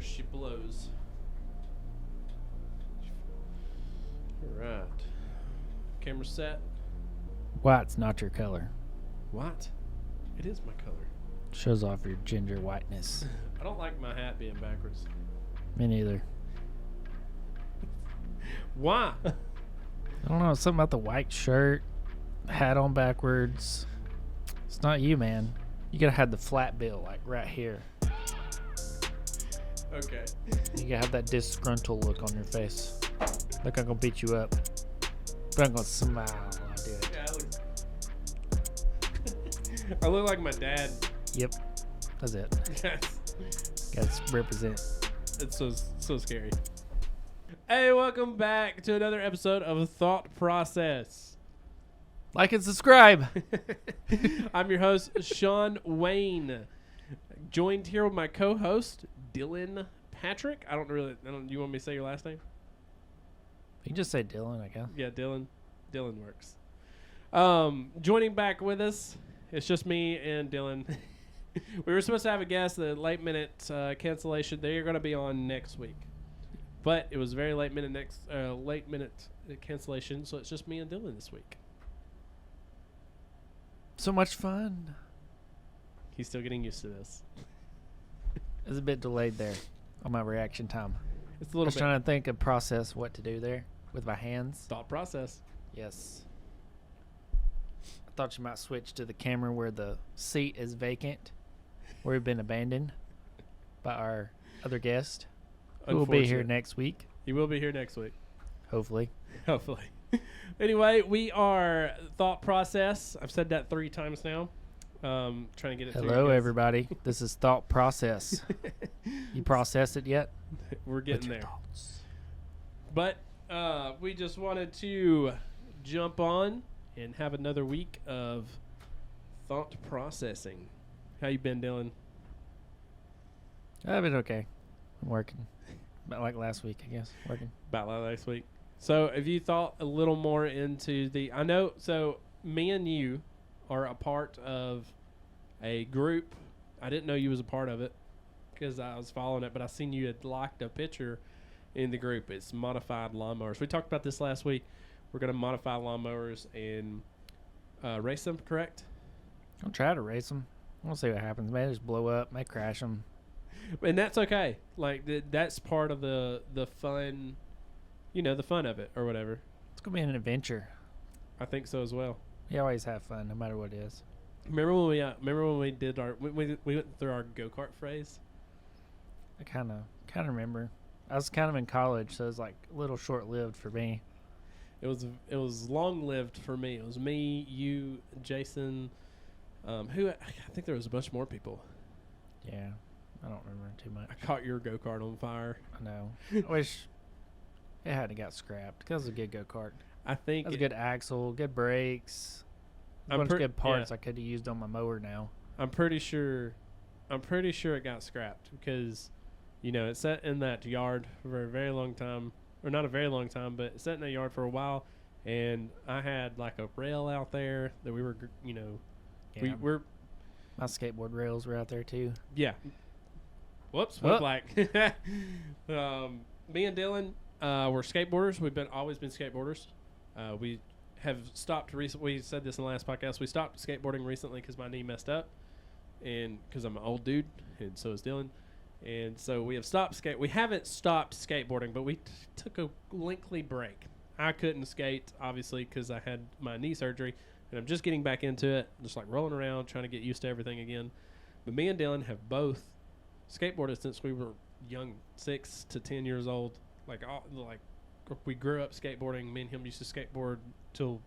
because she blows. Alright. Camera set. White's not your color. What? It is my color. Shows off your ginger whiteness. I don't like my hat being backwards. Me neither. Why? I don't know. Something about the white shirt, hat on backwards. It's not you, man. You gotta have the flat bill, like right here. Okay. You gotta have that disgruntled look on your face. Like I'm gonna beat you up. But I'm gonna smile when I do it. Yeah, I look like my dad. Yep. That's it. Yes. Gotta represent. It's so scary. Hey, welcome back to another episode of Thought Process. Like and subscribe. I'm your host, Shawn Wayne. Joined here with my co-host, Dylan Patrick. You want me to say your last name? You can just say Dylan, I guess. Yeah, Dylan. Dylan works. Joining back with us, it's just me and Dylan. We were supposed to have a guest, the late minute cancellation. They're going to be on next week, but it was very late minute cancellation, so it's just me and Dylan this week. So much fun. He's still getting used to this. It's a bit delayed there on my reaction time. It's a I little was bit trying to think and process what to do there with my hands. thought process. Yes. I thought you might switch to the camera where the seat is vacant, where we've been abandoned by our other guest, who will be here next week. He will be here next week. Hopefully. Hopefully. Anyway, we are Thought Process. I've said that 3 times now. Trying to get it through. Hello, everybody. This is Thought Process. You processed it yet? We're getting there. Thoughts? But we just wanted to jump on and have another week of thought processing. How you been, Dylan? I've been okay. I'm working. About like last week, I guess. Working. About last week. So have you thought a little more into so me and you are a part of a group. I didn't know you was a part of it because I was following it, but I seen you had liked a picture in the group. It's Modified Lawnmowers. We talked about this last week. We're going to modify lawnmowers and race them, correct? I'll try to race them. We'll see what happens. May just blow up. May crash them. And that's okay. Like, that's part of the fun, the fun of it or whatever. It's going to be an adventure. I think so as well. You always have fun, no matter what it is. Remember when we did we went through our go-kart phrase? I kind of remember. I was kind of in college, so it was like a little short-lived for me. It was long-lived for me. It was me, you, Jason, I think there was a bunch more people. Yeah, I don't remember too much. I caught your go-kart on fire. I know. I wish it hadn't got scrapped because it was a good go-kart. I think it was a good axle, good brakes. A bunch of good parts I could have used on my mower now. I'm pretty sure it got scrapped because, it sat in that yard for a very long time. Or not a very long time, but it sat in that yard for a while. And I had like a rail out there that we were, Yeah. My skateboard rails were out there too. Yeah. Whoops. Went black. Me and Dylan we're skateboarders. We've always been skateboarders. We have stopped recently. We said this in the last podcast. We stopped skateboarding recently because my knee messed up, and because I'm an old dude, and so is Dylan. And so we haven't stopped skateboarding, but we took a lengthy break. I couldn't skate, obviously, because I had my knee surgery, and I'm just getting back into it, just like rolling around, trying to get used to everything again. But me and Dylan have both skateboarded since we were young, 6 to 10 years old. We grew up skateboarding. Me and him used to skateboard till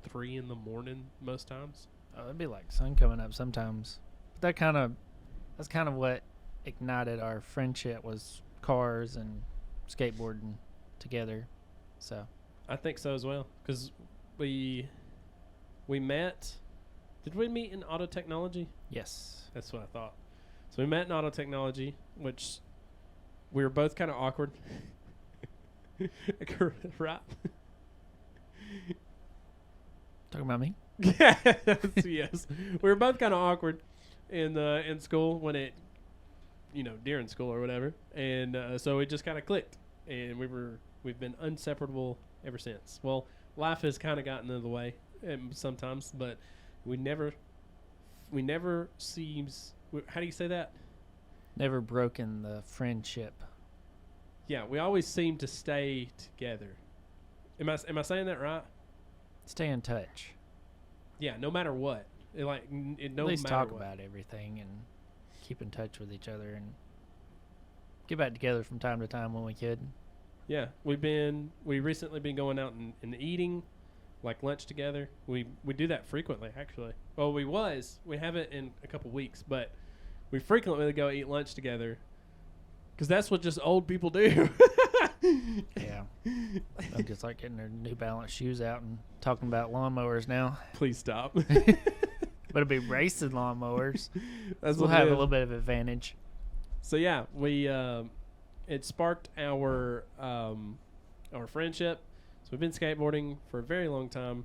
3 in the morning most times. Oh, it'd be like sun coming up sometimes. But that's kind of what ignited our friendship, was cars and skateboarding together. So I think so as well, because we met. Did we meet in auto technology? Yes, that's what I thought. So we met in auto technology, which we were both kind of awkward. Right? Talking about me? Yes. We were both kind of awkward in school when it during school or whatever. And so it just kind of clicked, and we've been inseparable ever since. Well, life has kind of gotten in the way sometimes, but we never seems. How do you say that? Never broken the friendship. Yeah, we always seem to stay together. Am I saying that right? Stay in touch. Yeah, no matter what. No At least matter talk what. about everything and keep in touch with each other and get back together from time to time when we could. Yeah, we recently been going out and eating, like lunch together. We do that frequently, actually. Well, we haven't in a couple weeks, but we frequently go eat lunch together because that's what just old people do. Yeah. I'm just like getting their New Balance shoes out and talking about lawnmowers now. Please stop. But it'll be racing lawnmowers. We'll have a little bit of advantage. So yeah, we it sparked our friendship. So we've been skateboarding for a very long time,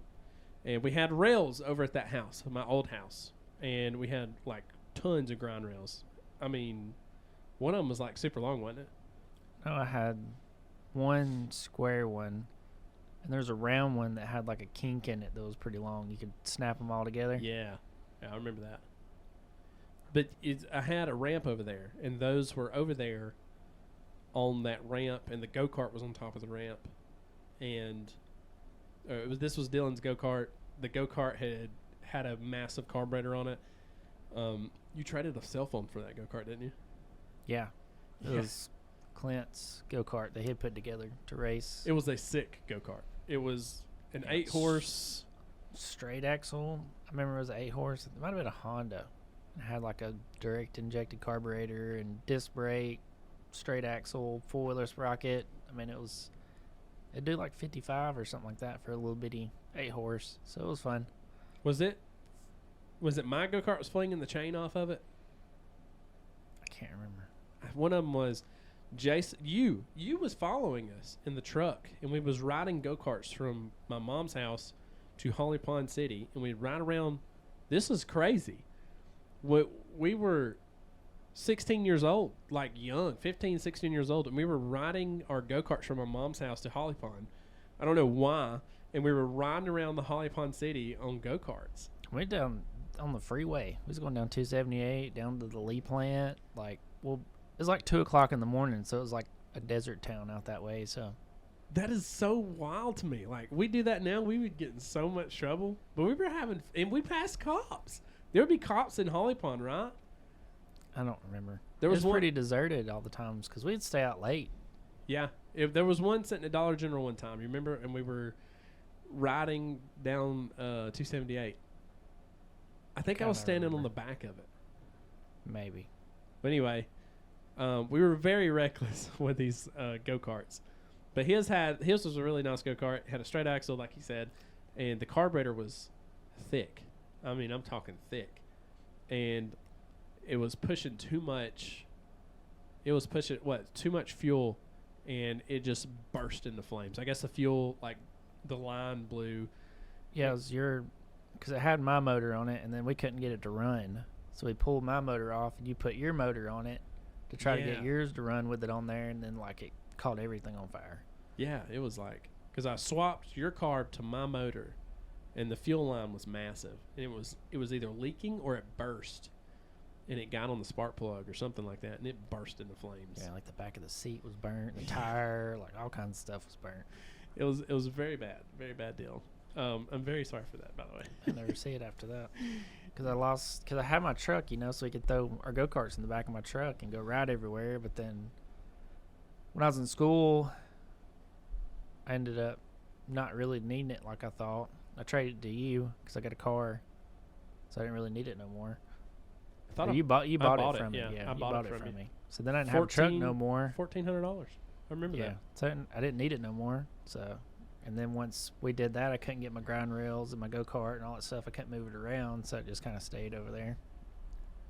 and we had rails over at that house, my old house, and we had like tons of grind rails. I mean, one of them was like super long, wasn't it? No, I had one square one, and there's a round one that had like a kink in it that was pretty long. You could snap them all together. Yeah, I remember that. But I had a ramp over there, and those were over there on that ramp, and the go-kart was on top of the ramp. And this was Dylan's go-kart. The go-kart had a massive carburetor on it. You traded a cell phone for that go-kart, didn't you? Yeah. It was Clint's go-kart they had put together to race. It was a sick go-kart. It was an 8-horse. Straight axle. I remember it was an 8-horse. It might have been a Honda. It had like a direct injected carburetor and disc brake, straight axle, 4-wheeler sprocket. I mean, it'd do like 55 or something like that for a little bitty 8-horse. So it was fun. Was it my go-kart was flinging the chain off of it? I can't remember. One of them was Jason. You was following us in the truck, and we was riding go-karts from my mom's house to Holly Pond City, and we'd ride around. This is crazy. We were 16 years old, like young, 15, 16 years old, and we were riding our go-karts from our mom's house to Holly Pond. I don't know why, and we were riding around the Holly Pond City on go-karts. We went down on the freeway. We was going down 278, down to the Lee plant. It was like 2 o'clock in the morning, so it was like a desert town out that way, so. That is so wild to me. Like, we do that now, we would get in so much trouble, but we were and we passed cops. There would be cops in Holly Pond, right? I don't remember. It was pretty deserted all the times because we'd stay out late. Yeah. There was one sitting at Dollar General one time, you remember? And we were riding down 278. I think I was standing on the back of it. Maybe. But anyway, we were very reckless with these go-karts. But his was a really nice go-kart. Had a straight axle, like he said, and the carburetor was thick. I mean, I'm talking thick. And it was pushing too much. It was pushing, too much fuel, and it just burst into flames. I guess the fuel, like, the line blew. Yeah, it was because it had my motor on it, and then we couldn't get it to run. So we pulled my motor off, and you put your motor on it to try to get yours to run with it on there, and then, like, it caught everything on fire. Yeah, it was like, because I swapped your carb to my motor, and the fuel line was massive, and it was either leaking or it burst, and it got on the spark plug or something like that, and it burst into flames. Yeah, like the back of the seat was burnt, the tire, like all kinds of stuff was burnt. It was a very bad deal. I'm very sorry for that, by the way. I never see it after that because I had my truck, so we could throw our go-karts in the back of my truck and go ride everywhere. But then when I was in school, I ended up not really needing it like I thought. I traded it to you because I got a car, so I didn't really need it no more. You bought it from me. Yeah, I bought it from me. So then I didn't have a truck no more. $1,400. I remember that. So I didn't need it no more. So, and then once we did that, I couldn't get my grind rails and my go-kart and all that stuff. I couldn't move it around, so it just kind of stayed over there.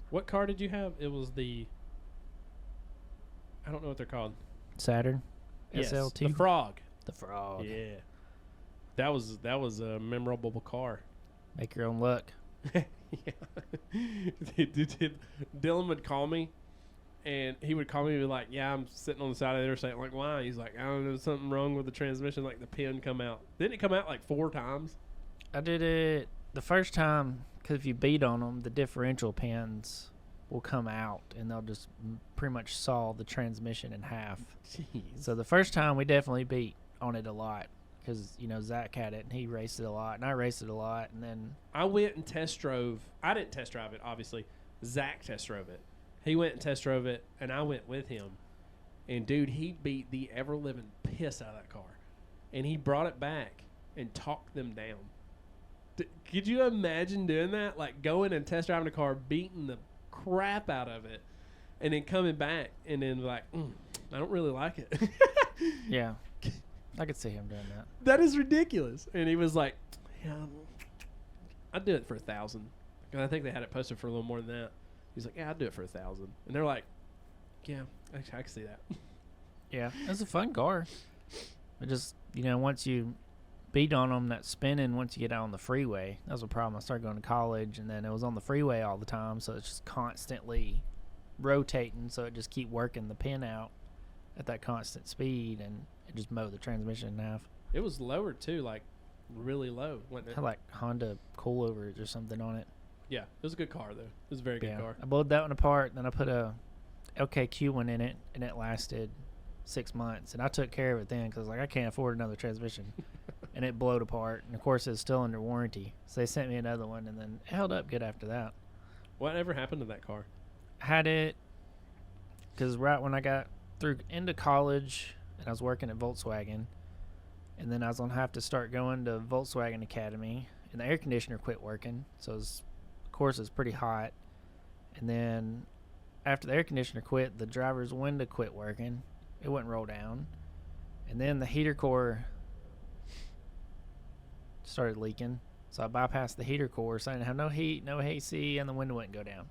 What car did you have? It was I don't know what they're called. Saturn. Yes, SL2. the Frog. The Frog. Yeah. That was a memorable car. Make your own luck. Yeah. Dylan would call me And he would call me and be like, yeah, I'm sitting on the side of the interstate. I'm like, why? He's like, I don't know, something wrong with the transmission. Like the pin come out. Didn't it come out like 4 times? I did it the first time because if you beat on them, the differential pins will come out and they'll just pretty much saw the transmission in half. Jeez. So the first time we definitely beat on it a lot because, Zach had it and he raced it a lot and I raced it a lot. And then I went and test drove. I didn't test drive it, obviously. Zach test drove it. He went and test drove it, and I went with him. And, dude, he beat the ever-living piss out of that car. And he brought it back and talked them down. Could you imagine doing that? Like, going and test driving a car, beating the crap out of it, and then coming back, and then like, I don't really like it. Yeah. I could see him doing that. That is ridiculous. And he was like, yeah, I'd do it for $1,000. And I think they had it posted for a little more than that. He's like, yeah, I'd do it for $1,000. And they're like, yeah, I can see that. Yeah, it's a fun car. It just, once you beat on them, that spinning once you get out on the freeway, that was a problem. I started going to college, and then it was on the freeway all the time, so it's just constantly rotating, so it just keep working the pin out at that constant speed, and it just mowed the transmission in half. It was lower, too, like really low, wasn't It it? had like Honda coilovers or something on it. Yeah, it was a good car, though. It was a very good car. I blowed that one apart, then I put a LKQ one in it, and it lasted 6 months. And I took care of it then because I can't afford another transmission. And it blowed apart. And, of course, it's still under warranty. So they sent me another one, and then it held up good after that. Whatever happened to that car? I had it because right when I got into college and I was working at Volkswagen, and then I was going to have to start going to Volkswagen Academy, and the air conditioner quit working. So it was, of course, it's pretty hot. And then after the air conditioner quit, the driver's window quit working. It wouldn't roll down. And then the heater core started leaking. So I bypassed the heater core, so I didn't have no heat, no AC, and the window wouldn't go down.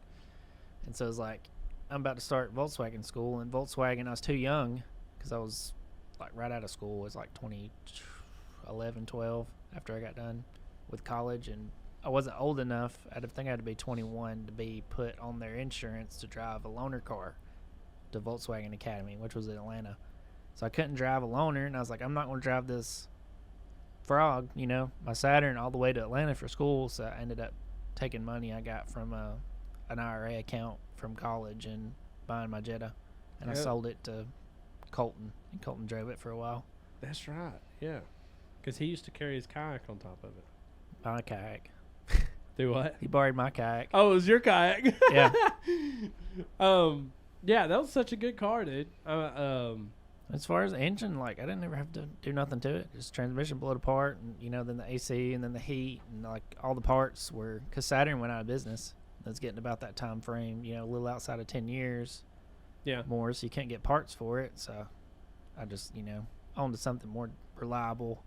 And so it was like, I'm about to start Volkswagen school. And Volkswagen, I was too young because I was like right out of school. It was like 2011, 12 after I got done with college. And I wasn't old enough. I think I had to be 21 to be put on their insurance to drive a loaner car to Volkswagen Academy, which was in Atlanta. So I couldn't drive a loaner, and I was like, I'm not going to drive this frog, my Saturn all the way to Atlanta for school. So I ended up taking money I got from an IRA account from college and buying my Jetta, and I sold it to Colton, and Colton drove it for a while. That's right, yeah. Because he used to carry his kayak on top of it. My kayak. Do what? He borrowed my kayak. Oh, it was your kayak. Yeah. Yeah, that was such a good car, dude. As far as the engine, I didn't ever have to do nothing to it. Just transmission blew it apart, and then the AC, and then the heat, and all the parts were, because Saturn went out of business. That's getting about that time frame, a little outside of 10 years. Yeah. More, so you can't get parts for it. So I just, on to something more reliable.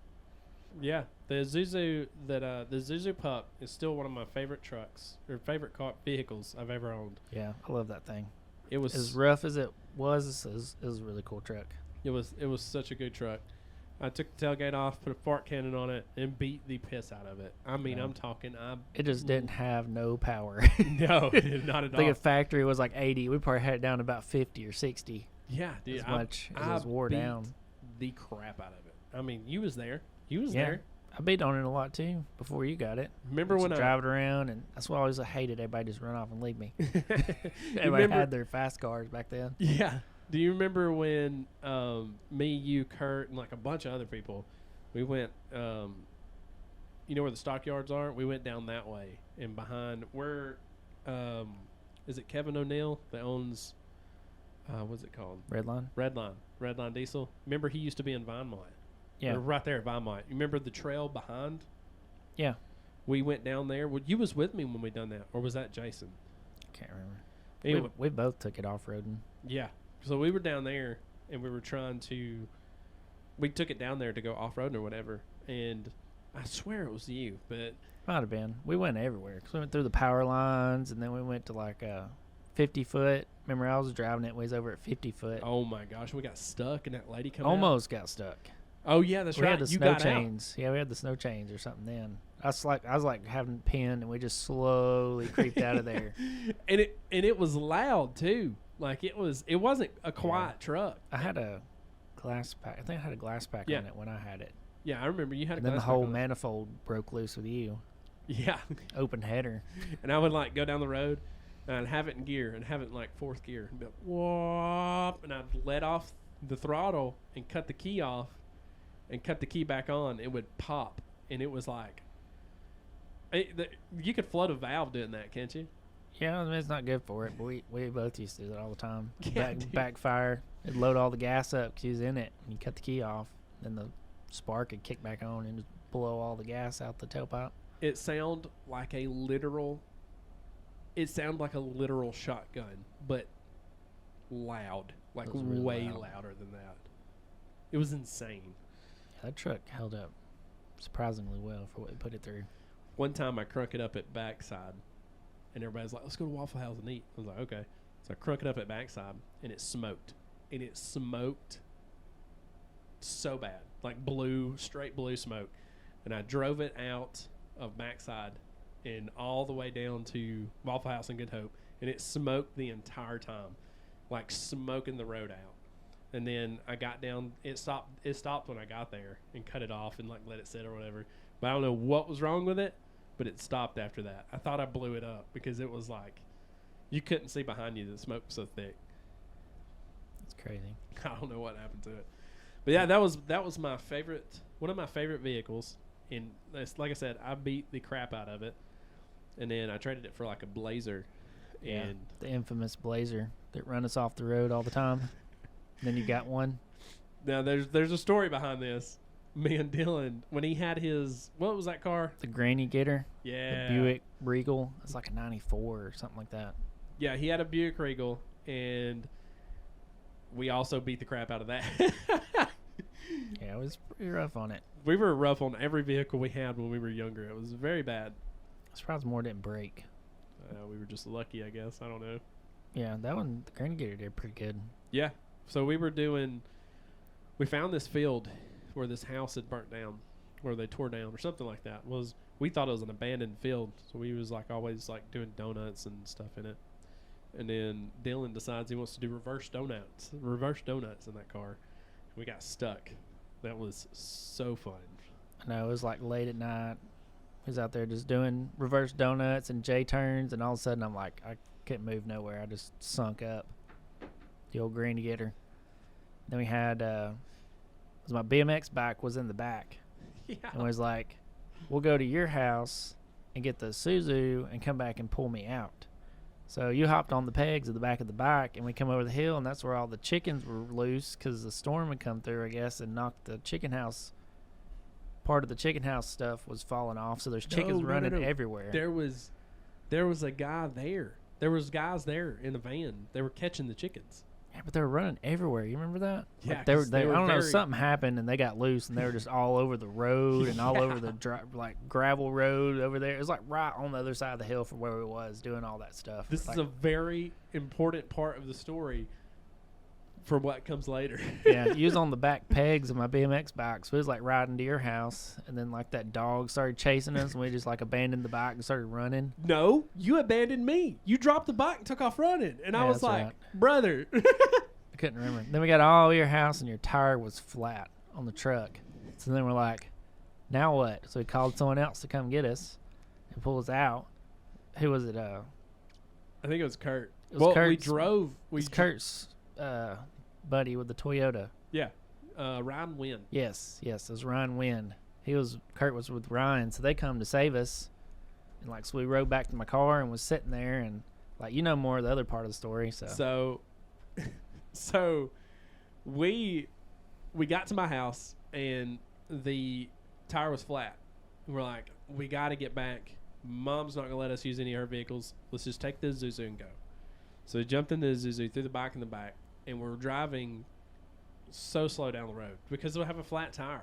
Yeah, the Isuzu the Isuzu Pup is still one of my favorite trucks or favorite vehicles I've ever owned. Yeah, I love that thing. It was as rough as it was. It was a really cool truck. It was such a good truck. I took the tailgate off, put a fart cannon on it, and beat the piss out of it. I mean, I'm talking. It just didn't have no power. No, it did not at all. I think the factory was like 80. We probably had it down to about 50 or 60. Yeah, dude. As much as it was wore down. The crap out of it. I mean, you was there. You was there. I beat on it a lot too before you got it. Remember when I drive it around, and that's why I always hated everybody just run off and leave me. Everybody had their fast cars back then. Yeah. Do you remember when me, you, Kurt, and a bunch of other people, we went, you know where the stockyards are? We went down that way, and behind where, is it Kevin O'Neill that owns, what's it called? Redline Diesel. Remember he used to be in Vinemont. Yeah. Right there at Vinemont. You remember the trail behind? Yeah. We went down there. Well, you was with me when we done that, or was that Jason? Can't remember. Anyway, we both took it off-roading. Yeah. So we were down there, and we were we took it down there to go off-roading or whatever, and I swear it was you, but... Might have been. We went everywhere, because we went through the power lines, and then we went to a 50-foot. Remember, I was driving it ways over at 50-foot. Oh, my gosh. We got stuck, and that lady came Almost got stuck. Oh, yeah, that's right. We had the snow chains. Yeah, we had the snow chains or something then. I was like having a pin, and we just slowly creeped out of there. And it was loud, too. Like it wasn't a quiet truck. I had a glass pack. I think I had a glass pack on it when I had it. Yeah, I remember you had a glass pack. And then the whole manifold broke loose with you. Yeah. Open header. And I would like go down the road and I'd have it in gear and have it in like fourth gear. And be like, whoop, and I'd let off the throttle and cut the key off and cut the key back on. It would pop. And it was like, you could flood a valve doing that, can't you? Yeah, I mean, it's not good for it, but we both used to do that all the time. Yeah, backfire. It'd load all the gas up because you was in it. And you cut the key off. Then the spark would kick back on and just blow all the gas out the tailpipe. It sounded like a literal shotgun, but loud. Like really way louder than that. It was insane. Yeah, that truck held up surprisingly well for what we put it through. One time I crunk it up at backside, and everybody's like, let's go to Waffle House and eat. I was like, okay. So I crunk it up at backside, and it smoked. And it smoked so bad. Like straight blue smoke. And I drove it out of backside and all the way down to Waffle House in Good Hope, and it smoked the entire time, like smoking the road out. And then I got down, it stopped when I got there and cut it off and like let it sit or whatever. But I don't know what was wrong with it, but it stopped after that. I thought I blew it up because it was like you couldn't see behind you. The smoke was so thick. It's crazy. I don't know what happened to it. But yeah, that was my favorite, one of my favorite vehicles. And like I said, I beat the crap out of it. And then I traded it for like a Blazer. Yeah, and the infamous Blazer that run us off the road all the time. Then you got one. Now there's a story behind this. Me and Dylan, when he had his, what was that car? The Granny Getter. Yeah. The Buick Regal. It's like a 94 or something like that. Yeah, he had a Buick Regal, and we also beat the crap out of that. Yeah, it was pretty rough on it. We were rough on every vehicle we had when we were younger. It was very bad. I'm surprised more didn't break. We were just lucky, I guess. I don't know. Yeah, that one, the Granny Getter did pretty good. Yeah. So we found this field where this house had burnt down, where they tore down or something like that. We thought it was an abandoned field, so we was like always like doing donuts and stuff in it. And then Dylan decides he wants to do reverse donuts in that car. We got stuck. That was so fun. I know, it was like late at night. He was out there just doing reverse donuts and J-turns, and all of a sudden I'm like, I couldn't move nowhere. I just sunk up. The old Granny Getter. Then we had, my BMX bike was in the back. Yeah. And was like, we'll go to your house and get the Isuzu and come back and pull me out. So you hopped on the pegs at the back of the bike, and we come over the hill, and that's where all the chickens were loose because the storm had come through, I guess, and knocked the chicken house. Part of the chicken house stuff was falling off, so there's chickens running everywhere. There was a guy there. There was guys there in the van. They were catching the chickens. Yeah, but they were running everywhere. You remember that? Yeah, like they were I don't know, something happened and they got loose and they were just all over the road and all over the gravel road over there. It was like right on the other side of the hill from where we was doing all that stuff. This is a very important part of the story for what comes later. Yeah, you was on the back pegs of my BMX bike, so it was like riding to your house, and then like that dog started chasing us, and we just like abandoned the bike and started running. No, you abandoned me. You dropped the bike and took off running, and I was like, right. Brother. I couldn't remember. Then we got all to your house, and your tire was flat on the truck. So then we're like, now what? So we called someone else to come get us and pull us out. Who was it? I think it was Kurt. It was Kurt's, we drove. It was Kurt's buddy with the Toyota. Yeah. Ryan Wynn. Yes, it was Ryan Wynn. Kurt was with Ryan, so they come to save us. And like, so we rode back to my car and was sitting there, and like, you know more of the other part of the story. So we got to my house and the tire was flat. We're like, we got to get back. Mom's not gonna let us use any of her vehicles. Let's just take the Isuzu and go. So we jumped in the Isuzu, threw the bike in the back, and we're driving so slow down the road because we'll have a flat tire.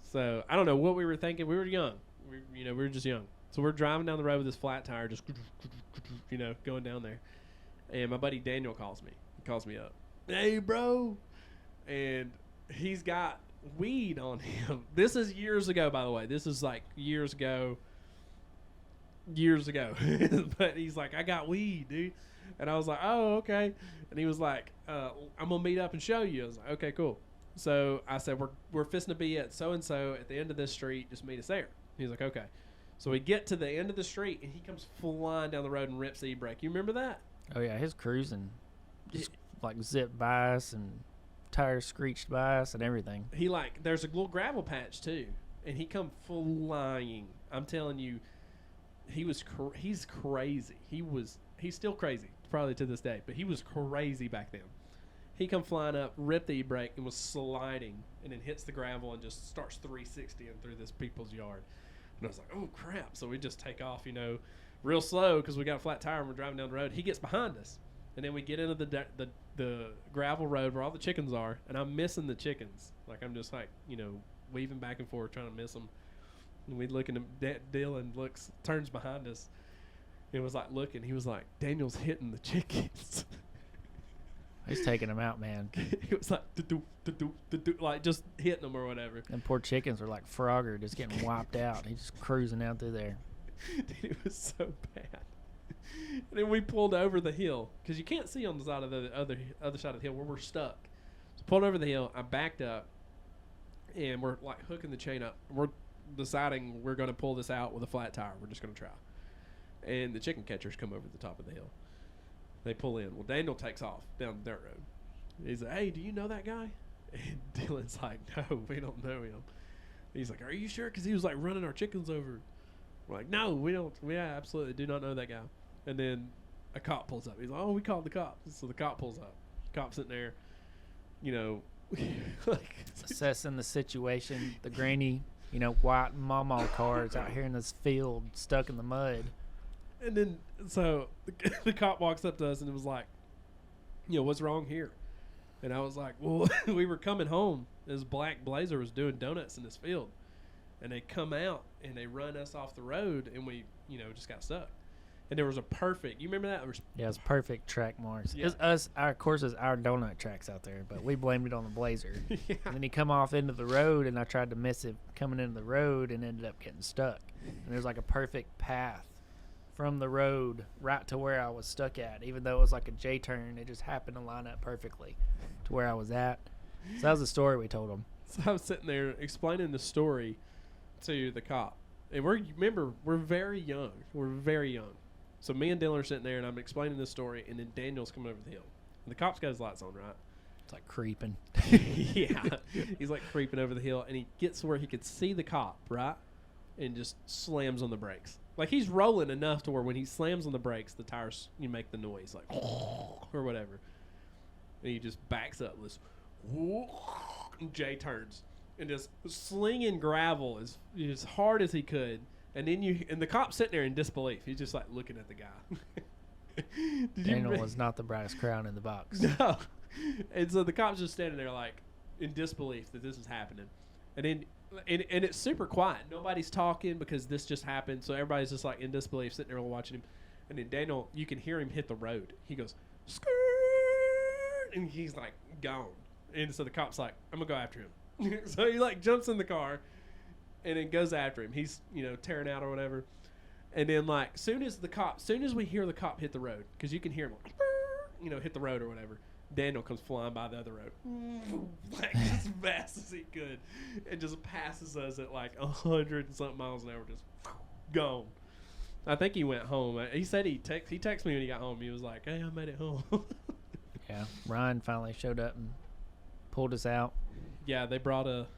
So I don't know what we were thinking. We were young. We were just young. So we're driving down the road with this flat tire, just going down there. And my buddy Daniel calls me. He calls me up. Hey, bro. And he's got weed on him. This is years ago, by the way. This is like years ago. But he's like, I got weed, dude. And I was like, oh, okay. And he was like, I'm going to meet up and show you. I was like, okay, cool. So I said, we're fisting to be at so-and-so at the end of this street. Just meet us there. He's like, okay. So we get to the end of the street, and he comes flying down the road and rips the e-brake. You remember that? Oh, yeah. His cruising just like zipped by us and tires screeched by us and everything. He like, there's a little gravel patch, too. And he come flying. I'm telling you, he's crazy. He's still crazy, probably to this day. But he was crazy back then. He come flying up, ripped the e-brake, and was sliding, and then hits the gravel and just starts 360ing through this people's yard. And I was like, oh, crap. So we just take off, real slow because we got a flat tire and we're driving down the road. He gets behind us, and then we get into the gravel road where all the chickens are, and I'm missing the chickens. Like, I'm just like, weaving back and forth trying to miss them. And we look, and Dylan turns behind us. It was like looking. He was like, Daniel's hitting the chickens. He's taking them out, man. It was like, like just hitting them or whatever. And poor chickens are like Frogger, just getting wiped out. He's just cruising out through there. Dude, it was so bad. And then we pulled over the hill because you can't see on the side of the other side of the hill where we're stuck. So pulled over the hill. I backed up, and we're like hooking the chain up. We're deciding we're going to pull this out with a flat tire. We're just going to try. And the chicken catchers come over the top of the hill. They pull in. Well, Daniel takes off down the dirt road. He's like, hey, do you know that guy? And Dylan's like, no, we don't know him. He's like, are you sure? Because he was like running our chickens over. We're like, no, we don't. We absolutely do not know that guy. And then a cop pulls up. He's like, oh, we called the cops. So the cop pulls up. Cop's sitting there, like assessing the situation. The granny, white mama cars out here in this field stuck in the mud. And then, so the cop walks up to us and it was like, what's wrong here? And I was like, well, we were coming home. This black Blazer was doing donuts in this field. And they come out and they run us off the road and we, just got stuck. And there was a perfect, you remember that? Yeah, it was perfect track marks. Yeah. It's of course, it's our donut tracks out there, but we blamed it on the Blazer. Yeah. And then he come off into the road and I tried to miss it coming into the road and ended up getting stuck. And there's like a perfect path from the road right to where I was stuck at. Even though it was like a J-turn, it just happened to line up perfectly to where I was at. So that was the story we told him. So I was sitting there explaining the story to the cop. And we're very young. We're very young. So me and Dylan are sitting there, and I'm explaining this story, and then Daniel's coming over the hill. And the cop's got his lights on, right? It's like creeping. Yeah. He's like creeping over the hill, and he gets to where he could see the cop, right? And just slams on the brakes. Like, he's rolling enough to where when he slams on the brakes, the tires, make the noise, like, or whatever. And he just backs up, this, and Jay turns, and just slinging gravel as hard as he could. And then and the cop's sitting there in disbelief. He's just like looking at the guy. Daniel was not the brightest crown in the box. No. And so the cop's just standing there like in disbelief that this is happening. And then and it's super quiet. Nobody's talking because this just happened. So everybody's just like in disbelief, sitting there watching him. And then Daniel, you can hear him hit the road. He goes, skirt, and he's like gone. And so the cop's like, I'm gonna go after him. So he like jumps in the car. And then goes after him. He's, tearing out or whatever. And then, like, soon as we hear the cop hit the road, because you can hear him, like, hit the road or whatever, Daniel comes flying by the other road, like, as fast as he could, and just passes us at, like, 100 and something miles an hour, just gone. I think he went home. He said he texted me when he got home. He was like, hey, I made it home. Yeah, Ryan finally showed up and pulled us out. Yeah, they brought a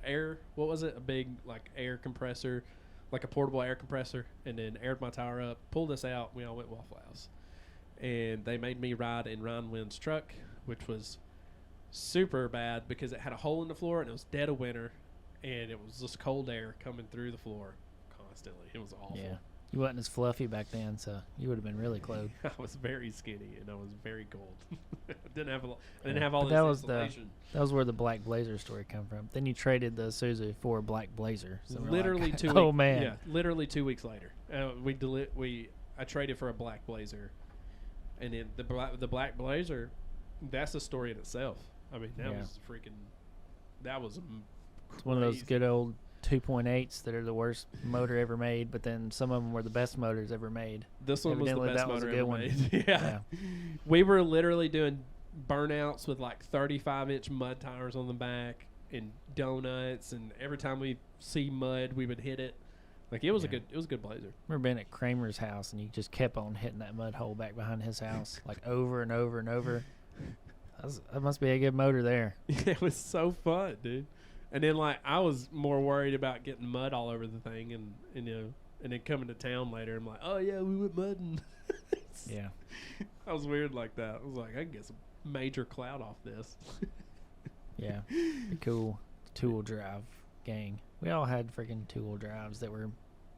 air, what was it? A big like air compressor, like a portable air compressor, and then aired my tire up, pulled us out. We all went Waffle House, and they made me ride in Ryan Wynn's truck, which was super bad because it had a hole in the floor and it was dead of winter, and it was just cold air coming through the floor constantly. It was awful. Yeah, you wasn't as fluffy back then, so you would have been really close. I was very skinny and I was very cold. I didn't have all this insulation. That was where the black Blazer story come from. Then you traded the Isuzu for a black Blazer. So literally like, 2 weeks. Oh man! Yeah, literally 2 weeks later, I traded for a black Blazer, and then the black Blazer, that's a story in itself. I mean, that was It's one of those good old 2.8s that are the worst motor ever made, but then some of them were the best motors ever made. This one was the Evidently, best that was a motor good ever one. made. Yeah. We were literally doing burnouts with like 35-inch mud tires on the back and donuts, and every time we see mud, we would hit it. Like, it was a good blazer. I remember being at Kramer's house, and he just kept on hitting that mud hole back behind his house, like over and over and over. That must be a good motor there. It was so fun, dude. And then, like, I was more worried about getting mud all over the thing, and you know, and then coming to town later, I'm like, oh yeah, we went mudding. Yeah. I was weird like that. I was like, I can get some major clout off this. Yeah. Be cool. Two-wheel drive gang. We all had freaking two-wheel drives that were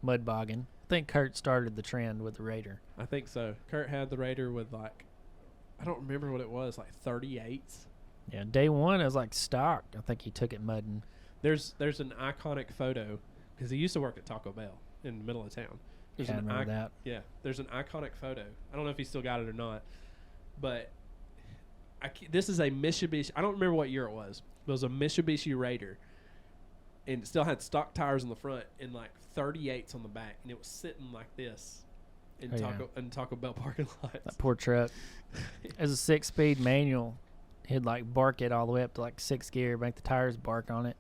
mud bogging. I think Kurt started the trend with the Raider. I think so. Kurt had the Raider with, like, I don't remember what it was, like 38s. Yeah, day one it was like stock. I think he took it mudding. There's an iconic photo, because he used to work at Taco Bell in the middle of town. There's Yeah, I remember that. Yeah, there's an iconic photo. I don't know if he still got it or not, but this is a Mitsubishi. I don't remember what year it was. It was a Mitsubishi Raider, and it still had stock tires on the front and like 38s on the back, and it was sitting like this in Taco Bell parking lots. That poor truck. It was a 6-speed manual. He'd like bark it all the way up to like 6th gear, make the tires bark on it.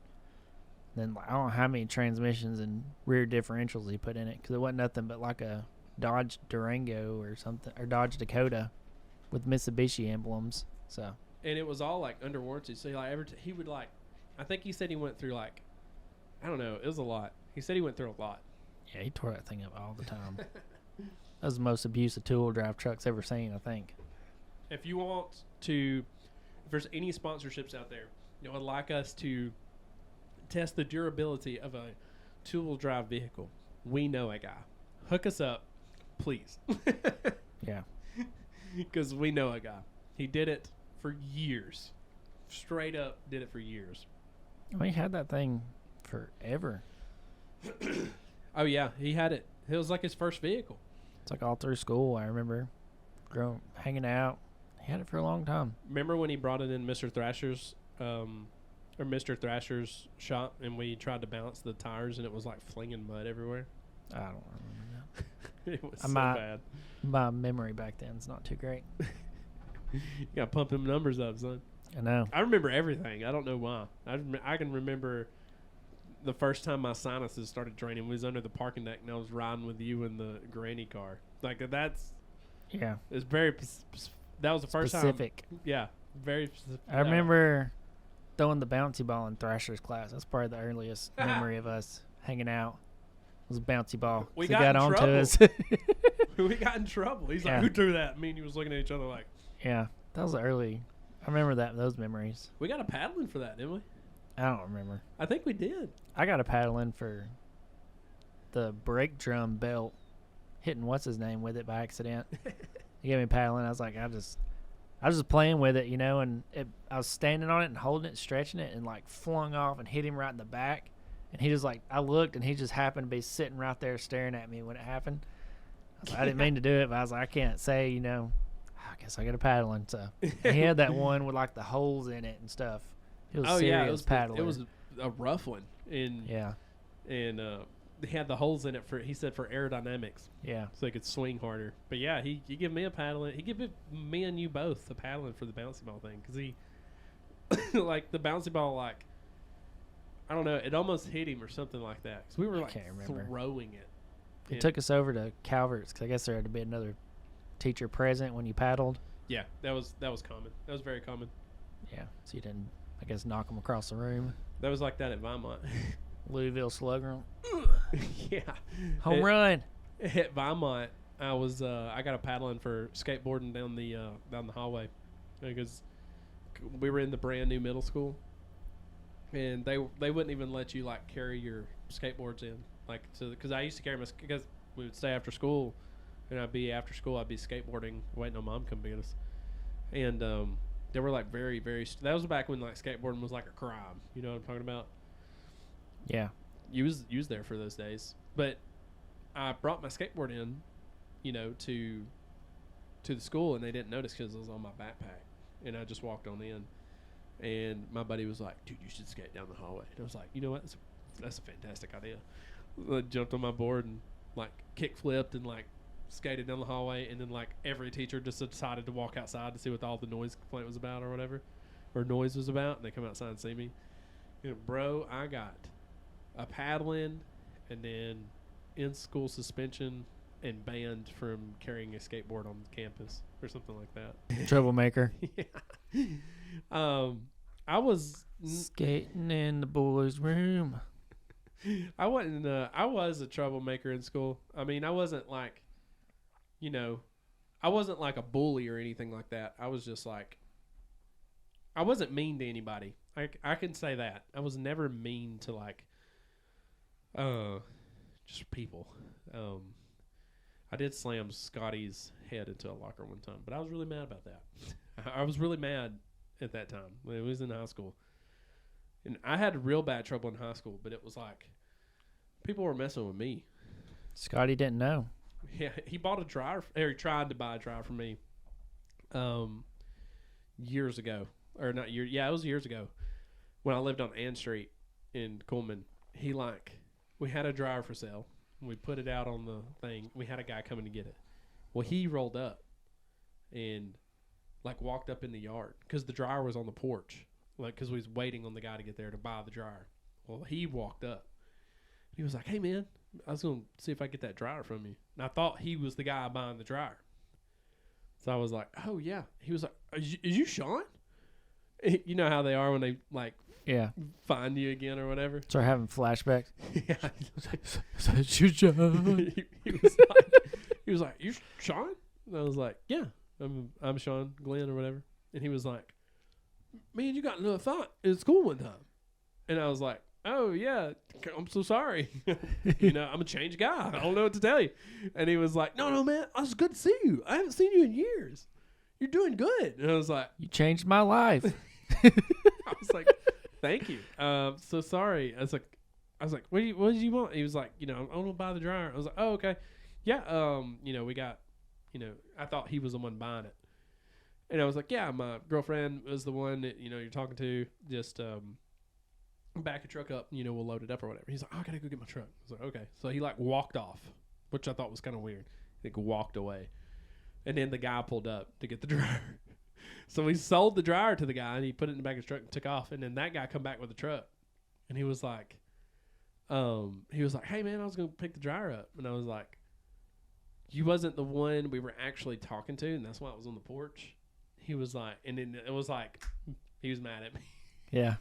Then like, I don't know how many transmissions and rear differentials he put in it, because it wasn't nothing but like a Dodge Durango or something, or Dodge Dakota with Mitsubishi emblems. So. And it was all like under warranty. So like he would like, I think he said he went through like, I don't know, it was a lot. He said he went through a lot. Yeah, he tore that thing up all the time. That was the most abusive two-wheel drive trucks ever seen, I think. If you want to, if there's any sponsorships out there that would like us to test the durability of a two-wheel drive vehicle, we know a guy. Hook us up, please. Yeah. Because we know a guy. He did it for years. Straight up did it for years. I mean, he had that thing forever. Oh, yeah. He had it. It was like his first vehicle. It's like all through school, I remember hanging out. He had it for a long time. Remember when he brought it in Mr. Thrasher's shop, and we tried to balance the tires, and it was like flinging mud everywhere? I don't remember that. It was so bad. My memory back then is not too great. You got to pump them numbers up, son. I know. I remember everything. I don't know why. I can remember the first time my sinuses started draining. We was under the parking deck, and I was riding with you in the granny car. Like, that's... Yeah. It's very... That was the first specific. time. Yeah. Very specific. I remember throwing the bouncy ball in Thrasher's class. That's probably the earliest memory of us hanging out. It was a bouncy ball. We got on to us. We got in trouble. He's like, who threw that? Me and you was looking at each other like... Yeah. That was early. I remember those memories. We got a paddling for that, didn't we? I don't remember. I think we did. I got a paddling for the brake drum belt, hitting what's his name with it by accident. He gave me paddling. I was like, I was just playing with it, you know, and I was standing on it and holding it, stretching it, and like flung off and hit him right in the back. And he just like, I looked, and he just happened to be sitting right there staring at me when it happened. I didn't mean to do it, but I was like, I can't say, you know, I guess I got a paddling. So he had that one with like the holes in it and stuff. It was serious it was paddling. It was a rough one. And he had the holes in it he said for aerodynamics. Yeah. So he could swing harder. But yeah, he gave me a paddling. He gave me and you both a paddling for the bouncy ball thing. Because he, like the bouncy ball, like, I don't know, it almost hit him or something like that. Because we were like throwing it. He took us over to Calvert's because I guess there had to be another teacher present when you paddled. Yeah, that was common. That was very common. Yeah, so you didn't, I guess, knock them across the room. That was like that at Vinemont. Louisville Slugger. Yeah. Home run. At Vinemont, I got a paddling for skateboarding down the hallway because we were in the brand new middle school, and they wouldn't even let you like carry your skateboards in, like, so because I used to carry because we would stay after school, and I'd be skateboarding waiting on mom to come get us, and they were like very very that was back when like skateboarding was like a crime, you know what I'm talking about? Yeah. You was there for those days, but I brought my skateboard in, you know, to the school, and they didn't notice because it was on my backpack, and I just walked on in, and my buddy was like, "Dude, you should skate down the hallway." And I was like, "You know what? That's a That's a fantastic idea. I jumped on my board and like kick flipped and like skated down the hallway, and then like every teacher just decided to walk outside to see what all the noise complaint was about or whatever, or noise was about, and they come outside and see me. Bro, I got a paddling and then in school suspension and banned from carrying a skateboard on campus or something like that. Troublemaker. Yeah. I was Skating in the boys' room. I wasn't. I was a troublemaker in school. I mean, I wasn't like, I wasn't like a bully or anything like that. I was just like, I wasn't mean to anybody. I can say that. I was never mean to like, just people. I did slam Scotty's head into a locker one time, but I was really mad about that. I was really mad at that time. It was in high school. And I had real bad trouble in high school, but it was like people were messing with me. Scotty didn't know. Yeah, he bought a dryer, or he tried to buy a dryer from me years ago. Or not years, yeah, it was years ago when I lived on Ann Street in Coleman. We had a dryer for sale. We put it out on the thing. We had a guy coming to get it. Well, he rolled up and like walked up in the yard because the dryer was on the porch. Like, because we was waiting on the guy to get there to buy the dryer. Well, he walked up. He was like, "Hey, man, I was going to see if I get that dryer from you." And I thought he was the guy buying the dryer. So I was like, "Oh, yeah." He was like, is you Shawn? You know how they are when they, like, find you again or whatever? Start having flashbacks. Yeah. You Shawn. he was like, "You Shawn?" And I was like, "Yeah, I'm Shawn Glenn or whatever." And he was like, "Man, you got another thought in school one time." And I was like, "Oh, yeah, I'm so sorry. I'm a changed guy. I don't know what to tell you." And he was like, "No, man, it's good to see you. I haven't seen you in years. You're doing good." And I was like, "You changed my life." I was like, "Thank you. So sorry." I was like, what did you want?" He was like, "I want to buy the dryer." I was like, "Oh, okay. Yeah, we got, I thought he was the one buying it." And I was like, "Yeah, my girlfriend was the one that, you're talking to. Just back a truck up, we'll load it up or whatever." He's like, "Oh, I gotta go get my truck." I was like, "Okay." So he like walked off, which I thought was kind of weird. He walked away. And then the guy pulled up to get the dryer. So we sold the dryer to the guy, and he put it in the back of his truck and took off. And then that guy come back with the truck. And he was like, "Hey, man, I was going to pick the dryer up." And I was like, "You wasn't the one we were actually talking to, and that's why it was on the porch?" He was like, and then it was like, he was mad at me. Yeah.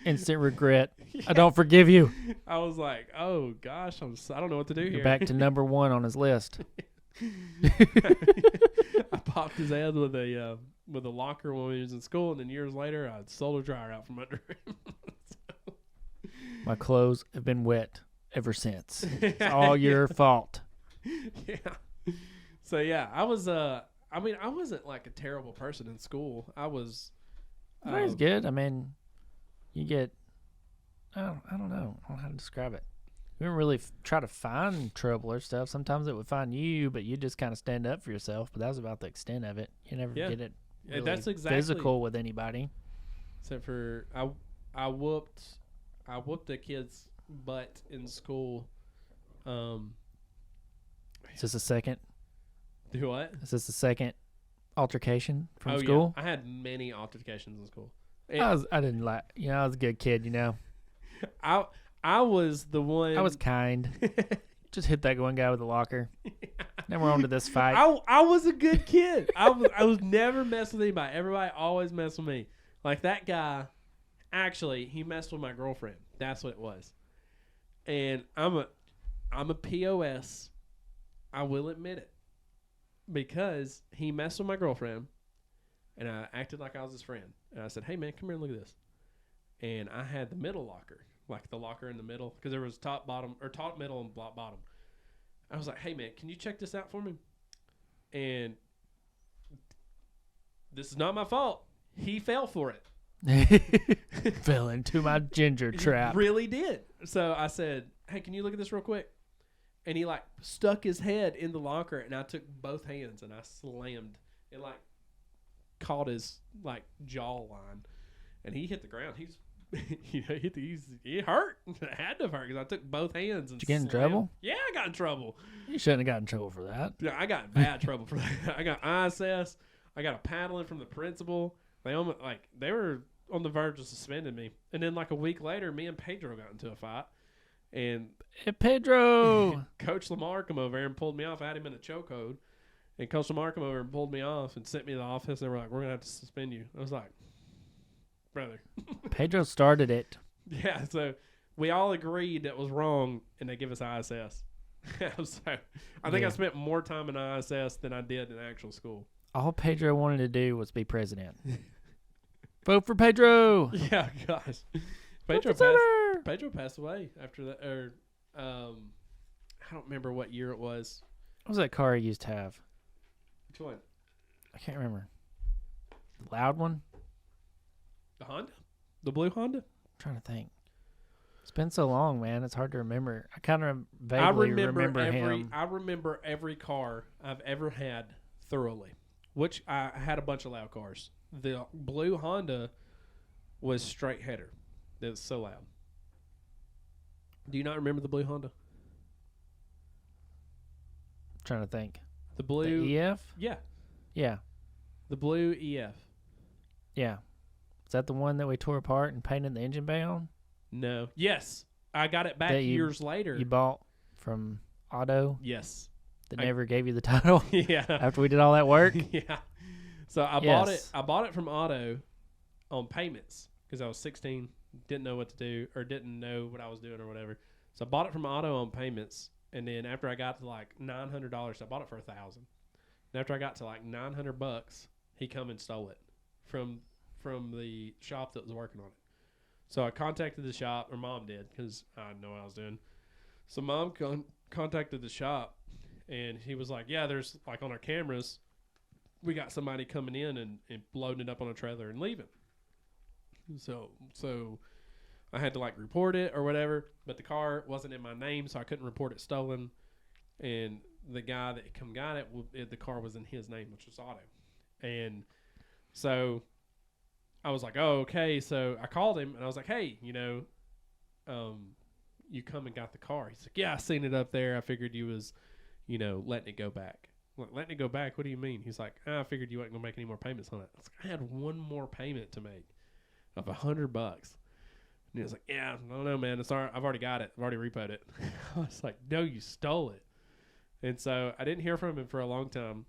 Instant regret. Yeah. I don't forgive you. I was like, "Oh, gosh, I don't know what to do here." You're back to number one on his list. I popped his head with a locker when he was in school, and then years later, I sold a dryer out from under him. My clothes have been wet ever since. It's all your fault. Yeah. So yeah, I was. I wasn't like a terrible person in school. I was. That was good. I mean, you get. I don't know. I don't know how to describe it. We didn't really try to find trouble or stuff. Sometimes it would find you, but you just kind of stand up for yourself. But that was about the extent of it. You never get it really that's exactly physical with anybody. Except for I whooped a kid's butt in school. Is this a second? Do what? Is this the second altercation from school? Yeah. I had many altercations in school. I didn't like. I was a good kid. I was the one. I was kind. Just hit that one guy with the locker. Then we're on to this fight. I was a good kid. I was never messing with anybody. Everybody always messed with me. Like that guy, actually, he messed with my girlfriend. That's what it was. And I'm a POS. I will admit it. Because he messed with my girlfriend, and I acted like I was his friend. And I said, "Hey, man, come here and look at this." And I had the middle locker. Like the locker in the middle, because there was top, middle, and bottom. I was like, "Hey, man, can you check this out for me?" And this is not my fault. He fell for it. Fell into my ginger trap. He really did. So I said, "Hey, can you look at this real quick?" And he like stuck his head in the locker, and I took both hands and I slammed. It like caught his like jawline, and he hit the ground. He's He hurt. It had to have hurt because I took both hands. And Did you get in trouble? Yeah, I got in trouble. You shouldn't have got in trouble for that. Yeah, I got in bad trouble for that. I got ISS. I got a paddling from the principal. They were on the verge of suspending me. And then like a week later, me and Pedro got into a fight. And hey, Pedro! Coach Lamar come over and pulled me off. I had him in a chokehold. And Coach Lamar come over and pulled me off and sent me to the office. And they were like, we're going to have to suspend you. I was like, brother. Pedro started it. Yeah, so we all agreed that was wrong, and they give us ISS. So I think I spent more time in ISS than I did in actual school. All Pedro wanted to do was be president. Vote for Pedro! Yeah, gosh. Pedro passed away after that. Or I don't remember what year it was. What was that car he used to have? Which one? I can't remember. The loud one? The Honda? The blue Honda? I'm trying to think. It's been so long, man. It's hard to remember. I kind of vaguely remember him. I remember every car I've ever had thoroughly, which I had a bunch of loud cars. The blue Honda was straight header. It was so loud. Do you not remember the blue Honda? I'm trying to think. The blue the EF? Yeah. Yeah. The blue EF. Yeah. Is that the one that we tore apart and painted the engine bay on? No. Yes. I got it back years later. You bought from Auto? Yes. That never gave you the title? Yeah. After we did all that work? Yeah. So I bought it from Auto on payments because I was 16, didn't know what to do or didn't know what I was doing or whatever. So I bought it from Auto on payments, and then after I got to like $900, I bought it for $1,000. And after I got to like $900, he come and stole it from the shop that was working on it. So I contacted the shop, or Mom did, because I didn't know what I was doing. So Mom contacted the shop, and he was like, yeah, there's, like, on our cameras, we got somebody coming in and loading it up on a trailer and leaving. So I had to, like, report it or whatever, but the car wasn't in my name, so I couldn't report it stolen. And the guy that got it, the car was in his name, which was Auto. And so I was like, oh, okay. So I called him, and I was like, hey, you come and got the car. He's like, yeah, I seen it up there. I figured you was, letting it go back. Like, letting it go back? What do you mean? He's like, I figured you wasn't going to make any more payments on it. I was like, I had one more payment to make of $100. And he was like, yeah, I don't know, man. It's all right. I've already got it. I've already repoed it. I was like, no, you stole it. And so I didn't hear from him for a long time.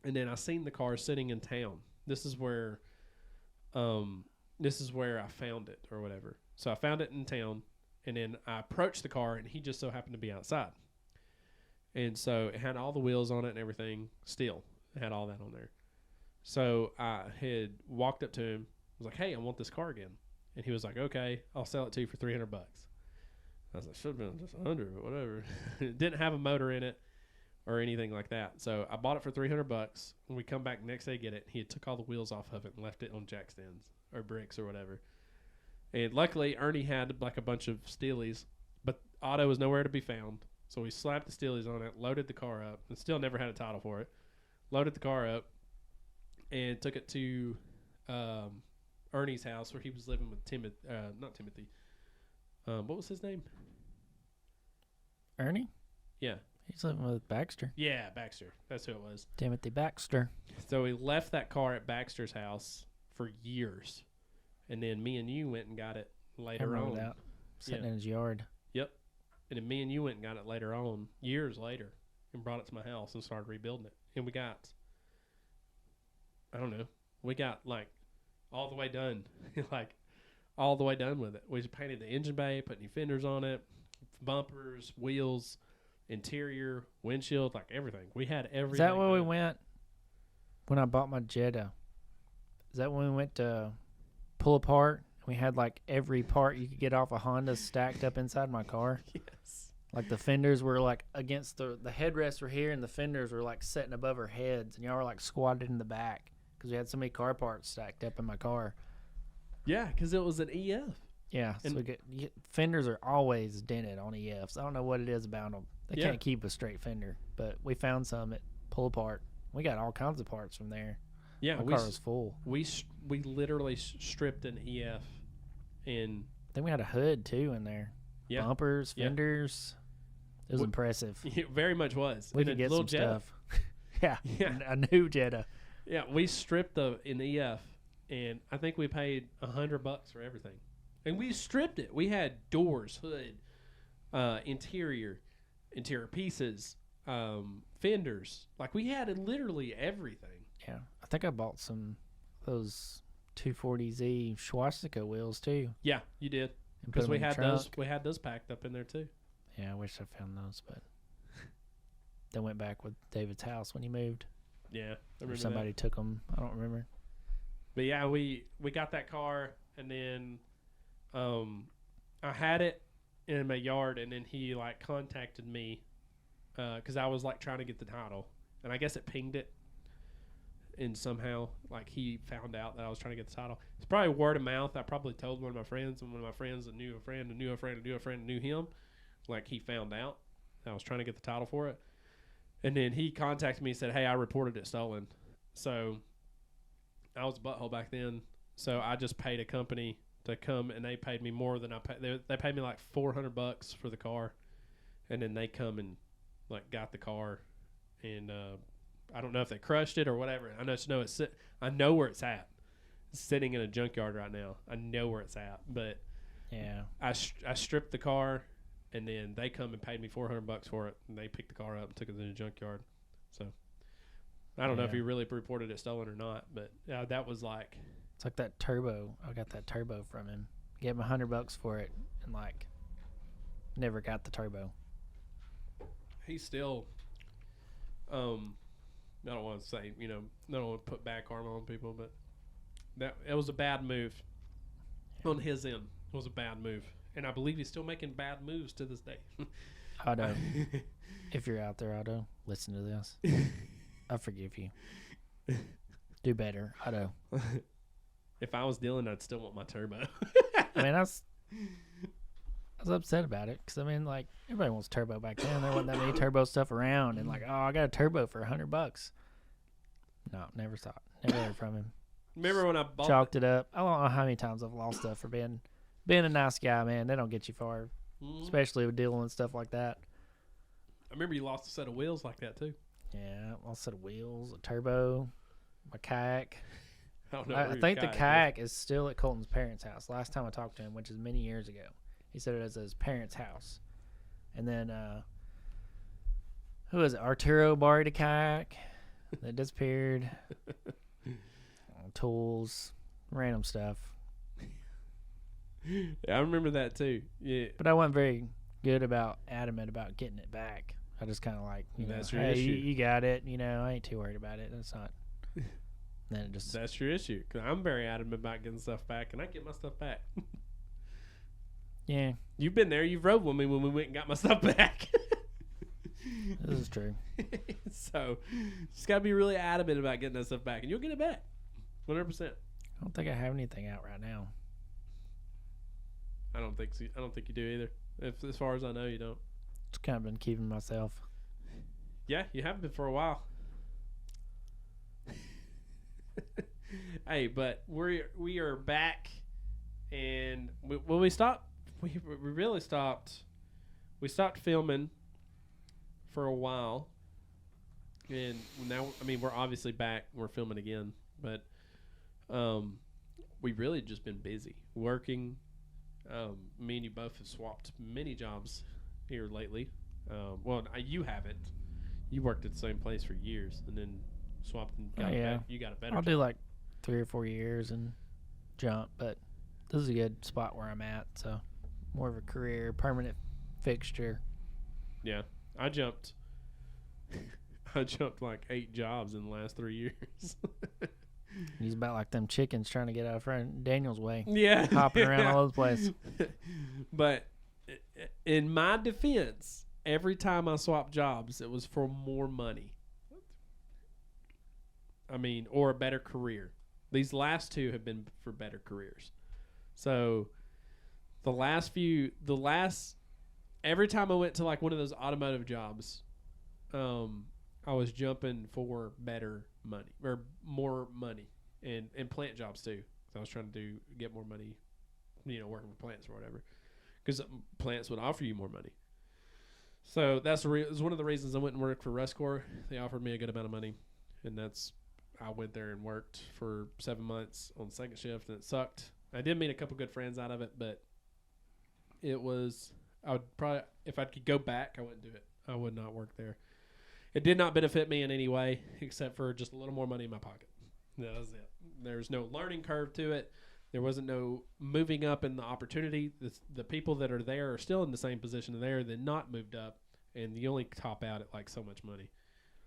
And then I seen the car sitting in town. This is where I found it or whatever. So I found it in town, and then I approached the car, and he just so happened to be outside. And so it had all the wheels on it and everything still. It had all that on there. So I had walked up to him, was like, hey, I want this car again. And he was like, okay, I'll sell it to you for $300. I was like, should have been just 100, but whatever. It didn't have a motor in it or anything like that. So I bought it for $300. When we come back the next day to get it, he had took all the wheels off of it and left it on jack stands or bricks or whatever. And luckily, Ernie had like a bunch of steelies, but Auto was nowhere to be found. So we slapped the steelies on it, loaded the car up, and still never had a title for it. Loaded the car up and took it to Ernie's house where he was living with not Timothy. What was his name? Ernie? Yeah. He's living with Baxter. Yeah, Baxter. That's who it was. Timothy Baxter. So we left that car at Baxter's house for years. And then me and you went and got it later on. That. Sitting in his yard. Yep. And then me and you went and got it later on, years later, and brought it to my house and started rebuilding it. And we got, I don't know, like all the way done. Like all the way done with it. We just painted the engine bay, put new fenders on it, bumpers, wheels, interior, windshield, like everything. We had everything. Is that where we went when I bought my Jetta? Is that when we went to pull apart? We had like every part you could get off a Honda stacked up inside my car. Yes. Like the fenders were like against the headrests were here and the fenders were like sitting above our heads and y'all were like squatted in the back because we had so many car parts stacked up in my car. Yeah, because it was an EF. Yeah, so fenders are always dented on EFs. I don't know what it is about them. They can't keep a straight fender, but we found some at pull apart. We got all kinds of parts from there. Yeah, my car was full. We literally stripped an EF And I think we had a hood too in there. Yeah. Bumpers, fenders. It was impressive. It very much was. We could get some stuff. Yeah. A new Jetta. Yeah, we stripped an EF, and I think we paid $100 for everything. And we stripped it. We had doors, hood, interior pieces, fenders. Like, we had literally everything. Yeah, I think I bought those 240Z swastika wheels too. Yeah, you did. Because we had those packed up in there too. Yeah, I wish I found those, but they went back with David's house when he moved. Yeah, or somebody took them. I don't remember. But yeah, we got that car, and then I had it in my yard, and then he like contacted me because I was like trying to get the title, and I guess it pinged it, and somehow like he found out that I was trying to get the title. It's probably word of mouth. I probably told one of my friends, and one of my friends that knew a friend, and knew a friend, and knew a friend, and knew him. Like, he found out that I was trying to get the title for it. And then he contacted me and said, hey, I reported it stolen. So I was a butthole back then. So I just paid a company to come, and they paid me more than I paid. They paid me like $400 for the car. And then they come and like got the car. And I don't know if they crushed it or whatever. I know where it's at. It's sitting in a junkyard right now. I know where it's at. But yeah, I stripped the car. And then they come and paid me $400 for it, and they picked the car up and took it to the junkyard. So I don't know if he really reported it stolen or not, but that was like, it's like that turbo. I got that turbo from him. Gave him $100 for it, and like never got the turbo. He still, I don't want to say, I don't want to put bad karma on people, but it was a bad move on his end. It was a bad move. And I believe he's still making bad moves to this day. Otto, if you're out there, Otto, listen to this. I forgive you. Do better, Otto. If I was Dylan, I'd still want my turbo. I mean, I was upset about it because, I mean, like, everybody wants turbo back then. There wasn't that many turbo stuff around. And, like, oh, I got a turbo for $100. No, never saw it. Never heard from him. Remember when I bought Chalked it up. I don't know how many times I've lost stuff for being a nice guy, man. They don't get you far, especially with dealing with stuff like that. I remember you lost a set of wheels like that, too. Yeah, I lost a set of wheels, a turbo, my kayak. I think the kayak is still at Colton's parents' house. Last time I talked to him, which is many years ago, he said it was at his parents' house. And then, who was it? Arturo borrowed a kayak that disappeared. Tools, random stuff. Yeah, I remember that too. Yeah, but I wasn't very adamant about getting it back. I just kind of like, that's your hey, issue. You got it. I ain't too worried about it. That's not. Then it just. That's your issue. Cause I'm very adamant about getting stuff back, and I get my stuff back. Yeah, you've been there. You've rode with me when we went and got my stuff back. This is true. So, just gotta be really adamant about getting that stuff back, and you'll get it back, 100%. I don't think I have anything out right now. I don't think so. I don't think you do either. As far as I know, you don't. Just kind of been keeping myself. Yeah, you have been for a while. Hey, but we are back, and we stopped. We really stopped. We stopped filming for a while, and now we're obviously back. We're filming again, but we've really just been busy working. Me and you both have swapped many jobs here lately. Well, you haven't. You worked at the same place for years, and then swapped and got you got a better. I'll do like 3 or 4 years and jump, but this is a good spot where I'm at. So more of a career, permanent fixture. Yeah, I jumped like 8 jobs in the last 3 years. He's about like them chickens trying to get out of front Daniel's way. Yeah. Hopping around all over the place. But in my defense, every time I swapped jobs, it was for more money. Or a better career. These last 2 have been for better careers. So every time I went to like one of those automotive jobs, I was jumping for better money or more money, and plant jobs too. So I was trying to get more money working for plants or whatever, because plants would offer you more money. So that's one of the reasons I went and worked for Rescore. They offered me a good amount of money, and I went there and worked for 7 months on second shift, and it sucked. I did meet a couple good friends out of it, but I would probably, if I could go back, I wouldn't do it. I would not work there. It did not benefit me in any way except for just a little more money in my pocket. That was it. There's no learning curve to it. There wasn't no moving up in the opportunity. The people that are there are still in the same position there. They're not moved up, and you only top out at like so much money.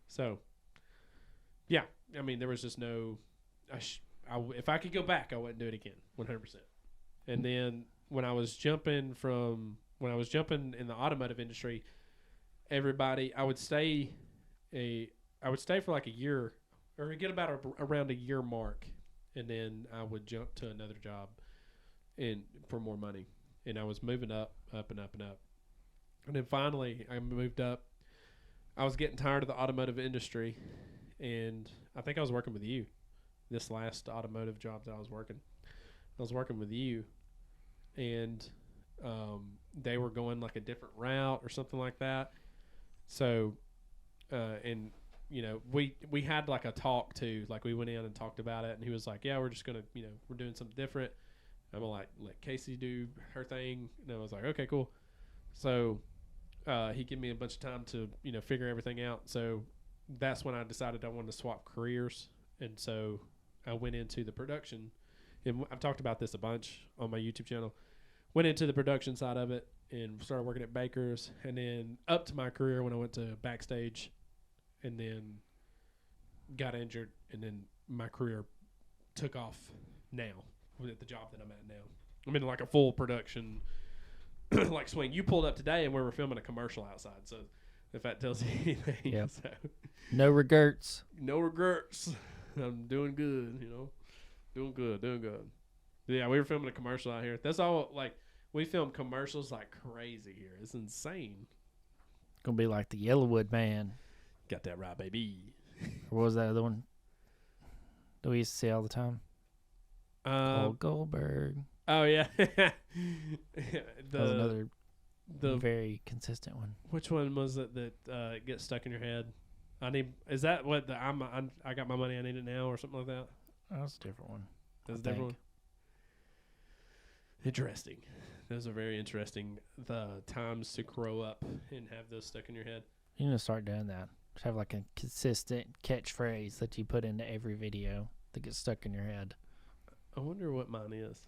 So, yeah, I mean, there was just no. If I could go back, I wouldn't do it again, 100%. And then when I was jumping in the automotive industry, I would stay for like a year, or get about around a year mark, and then I would jump to another job for more money. And I was moving up and up and up. And then finally I moved up. I was getting tired of the automotive industry, and I think I was working with you. This last automotive job that I was working with you, and they were going like a different route or something like that. So, and we had like a talk too. Like we went in and talked about it, and he was like, "Yeah, we're just gonna, we're doing something different." I'm like, "Let Casey do her thing," and I was like, "Okay, cool." So, he gave me a bunch of time to figure everything out. So that's when I decided I wanted to swap careers, and so I went into the production. And I've talked about this a bunch on my YouTube channel. Went into the production side of it and started working at Baker's, and then up to my career when I went to backstage, and then got injured, and then my career took off now with the job that I'm at now. I'm in like a full production like swing. You pulled up today and we were filming a commercial outside, so if that tells you anything. Yep. So. No regrets. No regrets. I'm doing good, Doing good. Yeah, we were filming a commercial out here. That's all, like, we film commercials like crazy here. It's insane. Gonna be like the Yellowwood Man. Got that right, baby. Or what was that other one that we used to see all the time? Goldberg. Oh, yeah. That was another very consistent one. Which one was it that gets stuck in your head? Is that what I got my money, I need it now, or something like that? Oh, that's a different one. That's a different one. Interesting. Those are very interesting. The times to grow up and have those stuck in your head. You need to start doing that. Just have like a consistent catchphrase that you put into every video that gets stuck in your head. I wonder what mine is.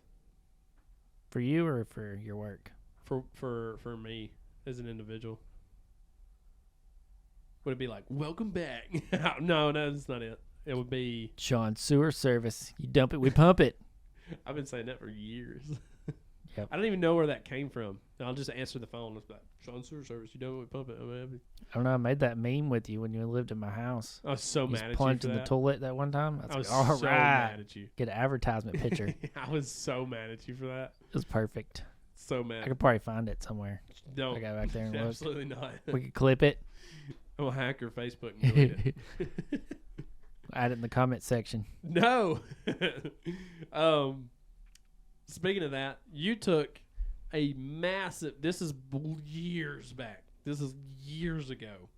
For you or for your work? For me as an individual. Would it be like, welcome back? No, that's not it. It would be Shawn Sewer Service. You dump it, we pump it. I've been saying that for years. Yep. I don't even know where that came from. I'll just answer the phone. It's like, Shawn Sewer Service, you dump it, we pump it. I don't know. I made that meme with you when you lived in my house. I was so mad at you. Plunged in the toilet that one time. I was so mad at you. Get an advertisement picture. I was so mad at you for that. It was perfect. So mad. I could probably find it somewhere. Don't. I go back there and look. Absolutely not. We could clip it. I'll hack your Facebook and delete it. Add it in the comment section. No. Speaking of that, you took a massive, this is years back. This is years ago.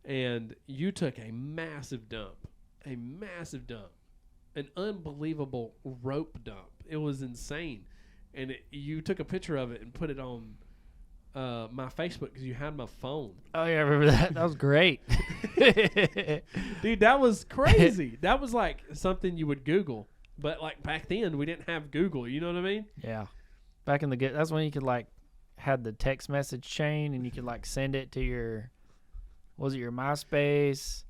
And you took a massive dump. An unbelievable rope dump. It was insane. And you took a picture of it and put it on my Facebook because you had my phone. Oh, yeah, I remember that. That was great. Dude, that was crazy. That was like something you would Google. But like back then, we didn't have Google. You know what I mean? Yeah. Back in that's when you could like had the text message chain and you could like send it to your MySpace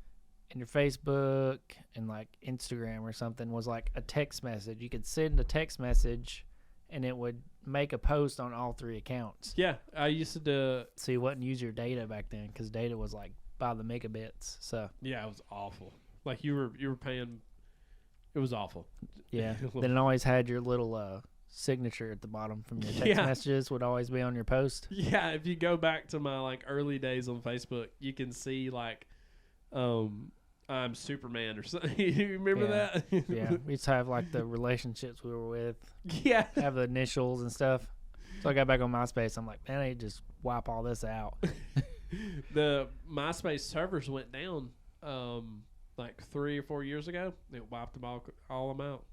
and your Facebook and like Instagram or something was like a text message. You could send a text message and it would make a post on all three accounts. Yeah, I used to do. So you wouldn't use your data back then because data was like by the megabits. So yeah, it was awful. Like you were paying. It was awful. Yeah. Then it always had your little signature at the bottom from your text messages would always be on your post. Yeah, if you go back to my like early days on Facebook, you can see like I'm Superman or something. You remember that? Yeah, we used to have like the relationships we were with. Yeah. Have the initials and stuff. So I got back on MySpace. I'm like, man, I need to just wipe all this out. The MySpace servers went down like 3 or 4 years ago. It wiped them all them out.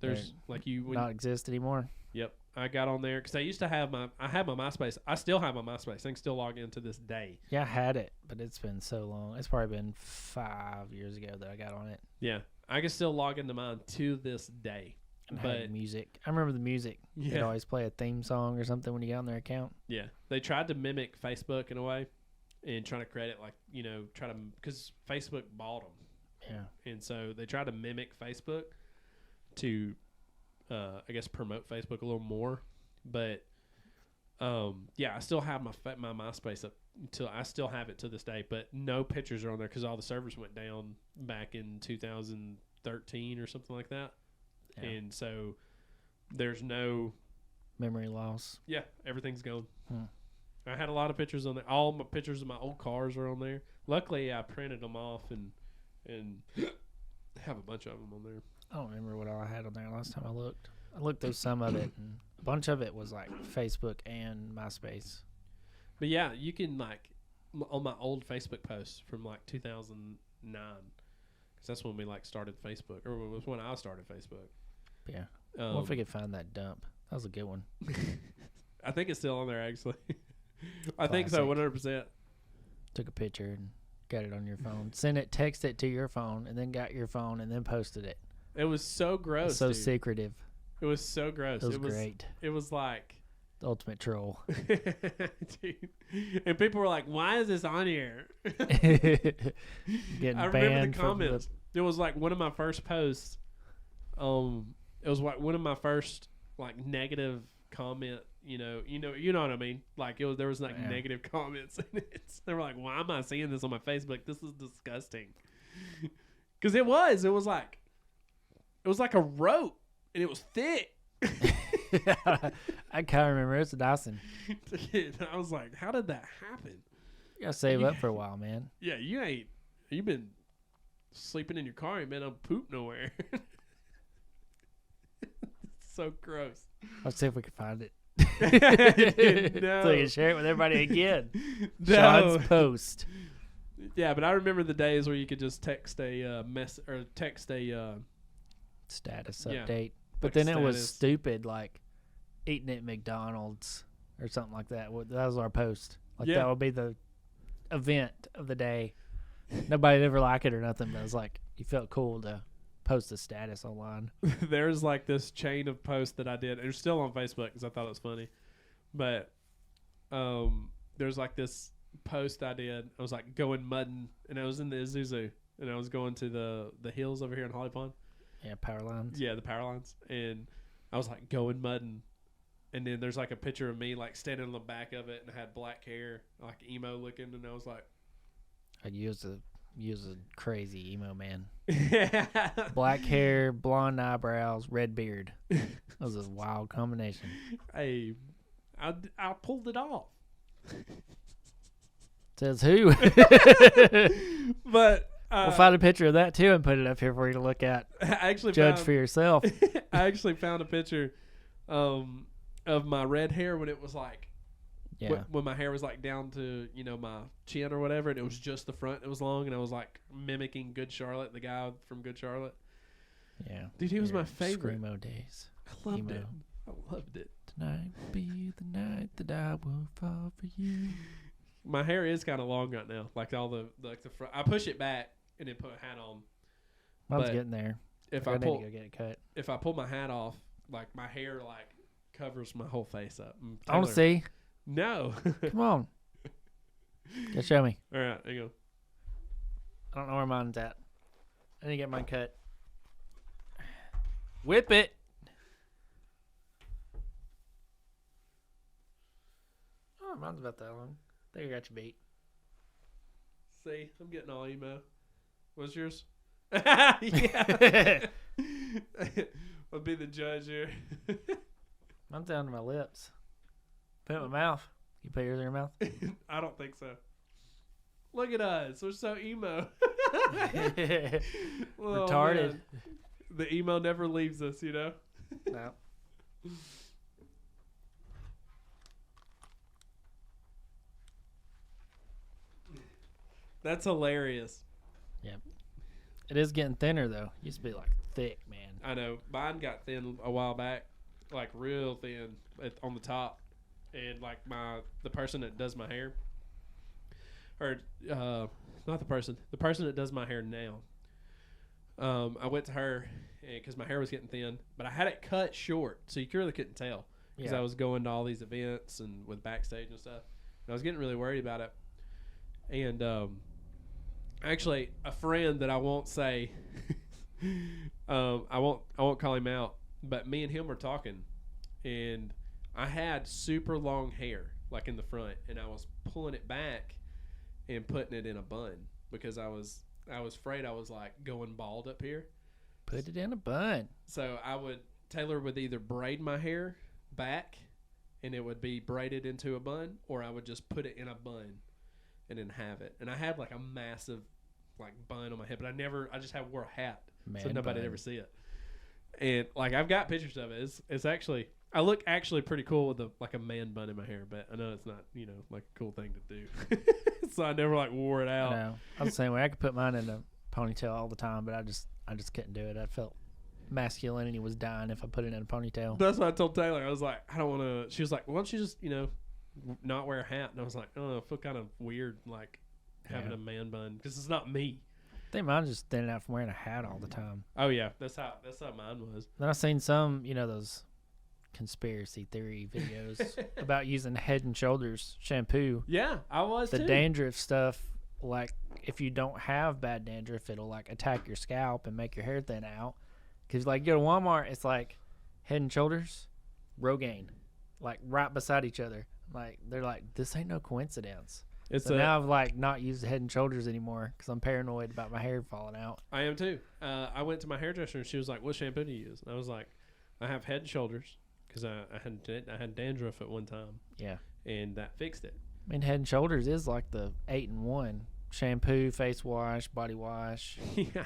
There's like not exist anymore. Yep. I got on there because I used to have my MySpace. I still have my MySpace. I can still log in to this day. Yeah, I had it, but it's been so long. It's probably been 5 years ago that I got on it. Yeah. I can still log into mine to this day. And but had music. I remember the music. Yeah. They'd always play a theme song or something when you got on their account. Yeah. They tried to mimic Facebook in a way and trying to create it like, because Facebook bought them. Yeah. And so they tried to mimic Facebook to, I guess, promote Facebook a little more. But, yeah, I still have my MySpace up until I still have it to this day. But no pictures are on there because all the servers went down back in 2013 or something like that. Yeah. And so there's no memory loss. Yeah, everything's gone. I had a lot of pictures on there. All my pictures of my old cars are on there. Luckily, I printed them off and have a bunch of them on there. I don't remember what all I had on there last time I looked. I looked through some of it, and a bunch of it was like Facebook and MySpace. But yeah, you can like on my old Facebook posts from like 2009, because that's when we like started Facebook, or it was when I started Facebook. Yeah. What if we could find that dump? That was a good one. I think it's still on there actually. I think so, 100%. Took a picture and got it on your phone. Sent it, text it to your phone, and then got your phone and then posted it. It was so gross. So secretive. It was so gross. It was great. It was like the ultimate troll. Dude. And people were like, "Why is this on here?" Getting I remember the comments. It was like one of my first posts. It was like one of my first like negative comment. You know what I mean? Like there was like negative comments in it. They were like, "Why am I seeing this on my Facebook? This is disgusting." Because it was like a rope and it was thick. I can't remember. It's a Dyson. Dude, I was like, how did that happen? You gotta save up for a while, man. Yeah, you've been sleeping in your car, ain't been on poop nowhere. It's so gross. Let's see if we can find it. Dude, no. So you can share it with everybody again. No. Shawn's post. Yeah, but I remember the days where you could just text a status yeah, update. But like then it was stupid, like eating at McDonald's or something like that. That was our post. Like that would be the event of the day. Nobody ever liked it or nothing, but it was like you felt cool to post a status online. There's like this chain of posts that I did. It's still on Facebook because I thought it was funny. But there's like this post I did. I was like going mudding, and I was in the Isuzu, and I was going to the hills over here in Holly Pond. Yeah, power lines. Yeah, the power lines. And I was like going mudding. And then there's like a picture of me like standing on the back of it, and I had black hair, like emo looking, and I was like, you was a crazy emo man. Black hair, blonde eyebrows, red beard. That was a wild combination. Hey, I pulled it off. Says who? But we'll find a picture of that too and put it up here for you to look at. I actually judge for yourself. I actually found a picture of my red hair when it was like, when my hair was like down to my chin or whatever, and it was just the front. It was long, and I was like mimicking Good Charlotte, the guy from Good Charlotte. Yeah, dude, he was my favorite. Screamo days. I loved it. I loved it. Tonight be the night that I will fall for you. My hair is kind of long right now, like all the front. I push it back and then put a hat on. Mine's getting there. If I need to go get it cut. If I pull my hat off, like my hair like covers my whole face up. I want to see. No. Come on. Go show me. All right, there you go. I don't know where mine's at. I need to get mine cut. Whip it. Oh, mine's about that long. I think I got you beat. See, I'm getting all emo. What's yours? Yeah. I'll be the judge here. Mine's down to my lips. Put it in my mouth. You put yours in your mouth? I don't think so. Look at us. We're so emo. Retarded. Man. The emo never leaves us, you know? No. That's hilarious. Yep. It is getting thinner, though. Used to be, like, thick, man. I know. Mine got thin a while back. Like, real thin on the top. And, like, the person that does my hair. Or, not the person that does my hair now. I went to her because my hair was getting thin, but I had it cut short, so you really couldn't tell because I was going to all these events and with backstage and stuff. And I was getting really worried about it. And actually, a friend that I won't say, I won't call him out, but me and him were talking, and I had super long hair, like in the front, and I was pulling it back and putting it in a bun because I was afraid I was like going bald up here. Put it in a bun. So Taylor would either braid my hair back and it would be braided into a bun, or I would just put it in a bun and then have it. And I had like a massive like bun on my head, but I just wore a hat. So nobody'd ever see it. And like I've got pictures of it. It's actually, I look actually pretty cool with a man bun in my hair, but I know it's not, like a cool thing to do. So I never like wore it out. No, I was the same way. I could put mine in a ponytail all the time, but I just couldn't do it. I felt masculinity was dying if I put it in a ponytail. That's what I told Taylor. I was like, I don't want to. She was like, why don't you just not wear a hat? And I was like, I don't know, I feel kind of weird like having a man bun because it's not me. I think mine's just thinning out from wearing a hat all the time. Oh yeah, that's how mine was. Then I've seen some, those conspiracy theory videos about using Head and Shoulders shampoo. Yeah, I was the too. dandruff stuff. Like if you don't have bad dandruff, it'll like attack your scalp and make your hair thin out. Because like you go to Walmart, it's like Head and Shoulders, Rogaine, like right beside each other. Like they're like, this ain't no coincidence. So now I've like not used Head and Shoulders anymore because I'm paranoid about my hair falling out. I am too. I went to my hairdresser and she was like, "What shampoo do you use?" And I was like, "I have Head and Shoulders because I had dandruff at one time." Yeah, and that fixed it. I mean, Head and Shoulders is like the 8-in-1 shampoo, face wash, body wash. Yeah.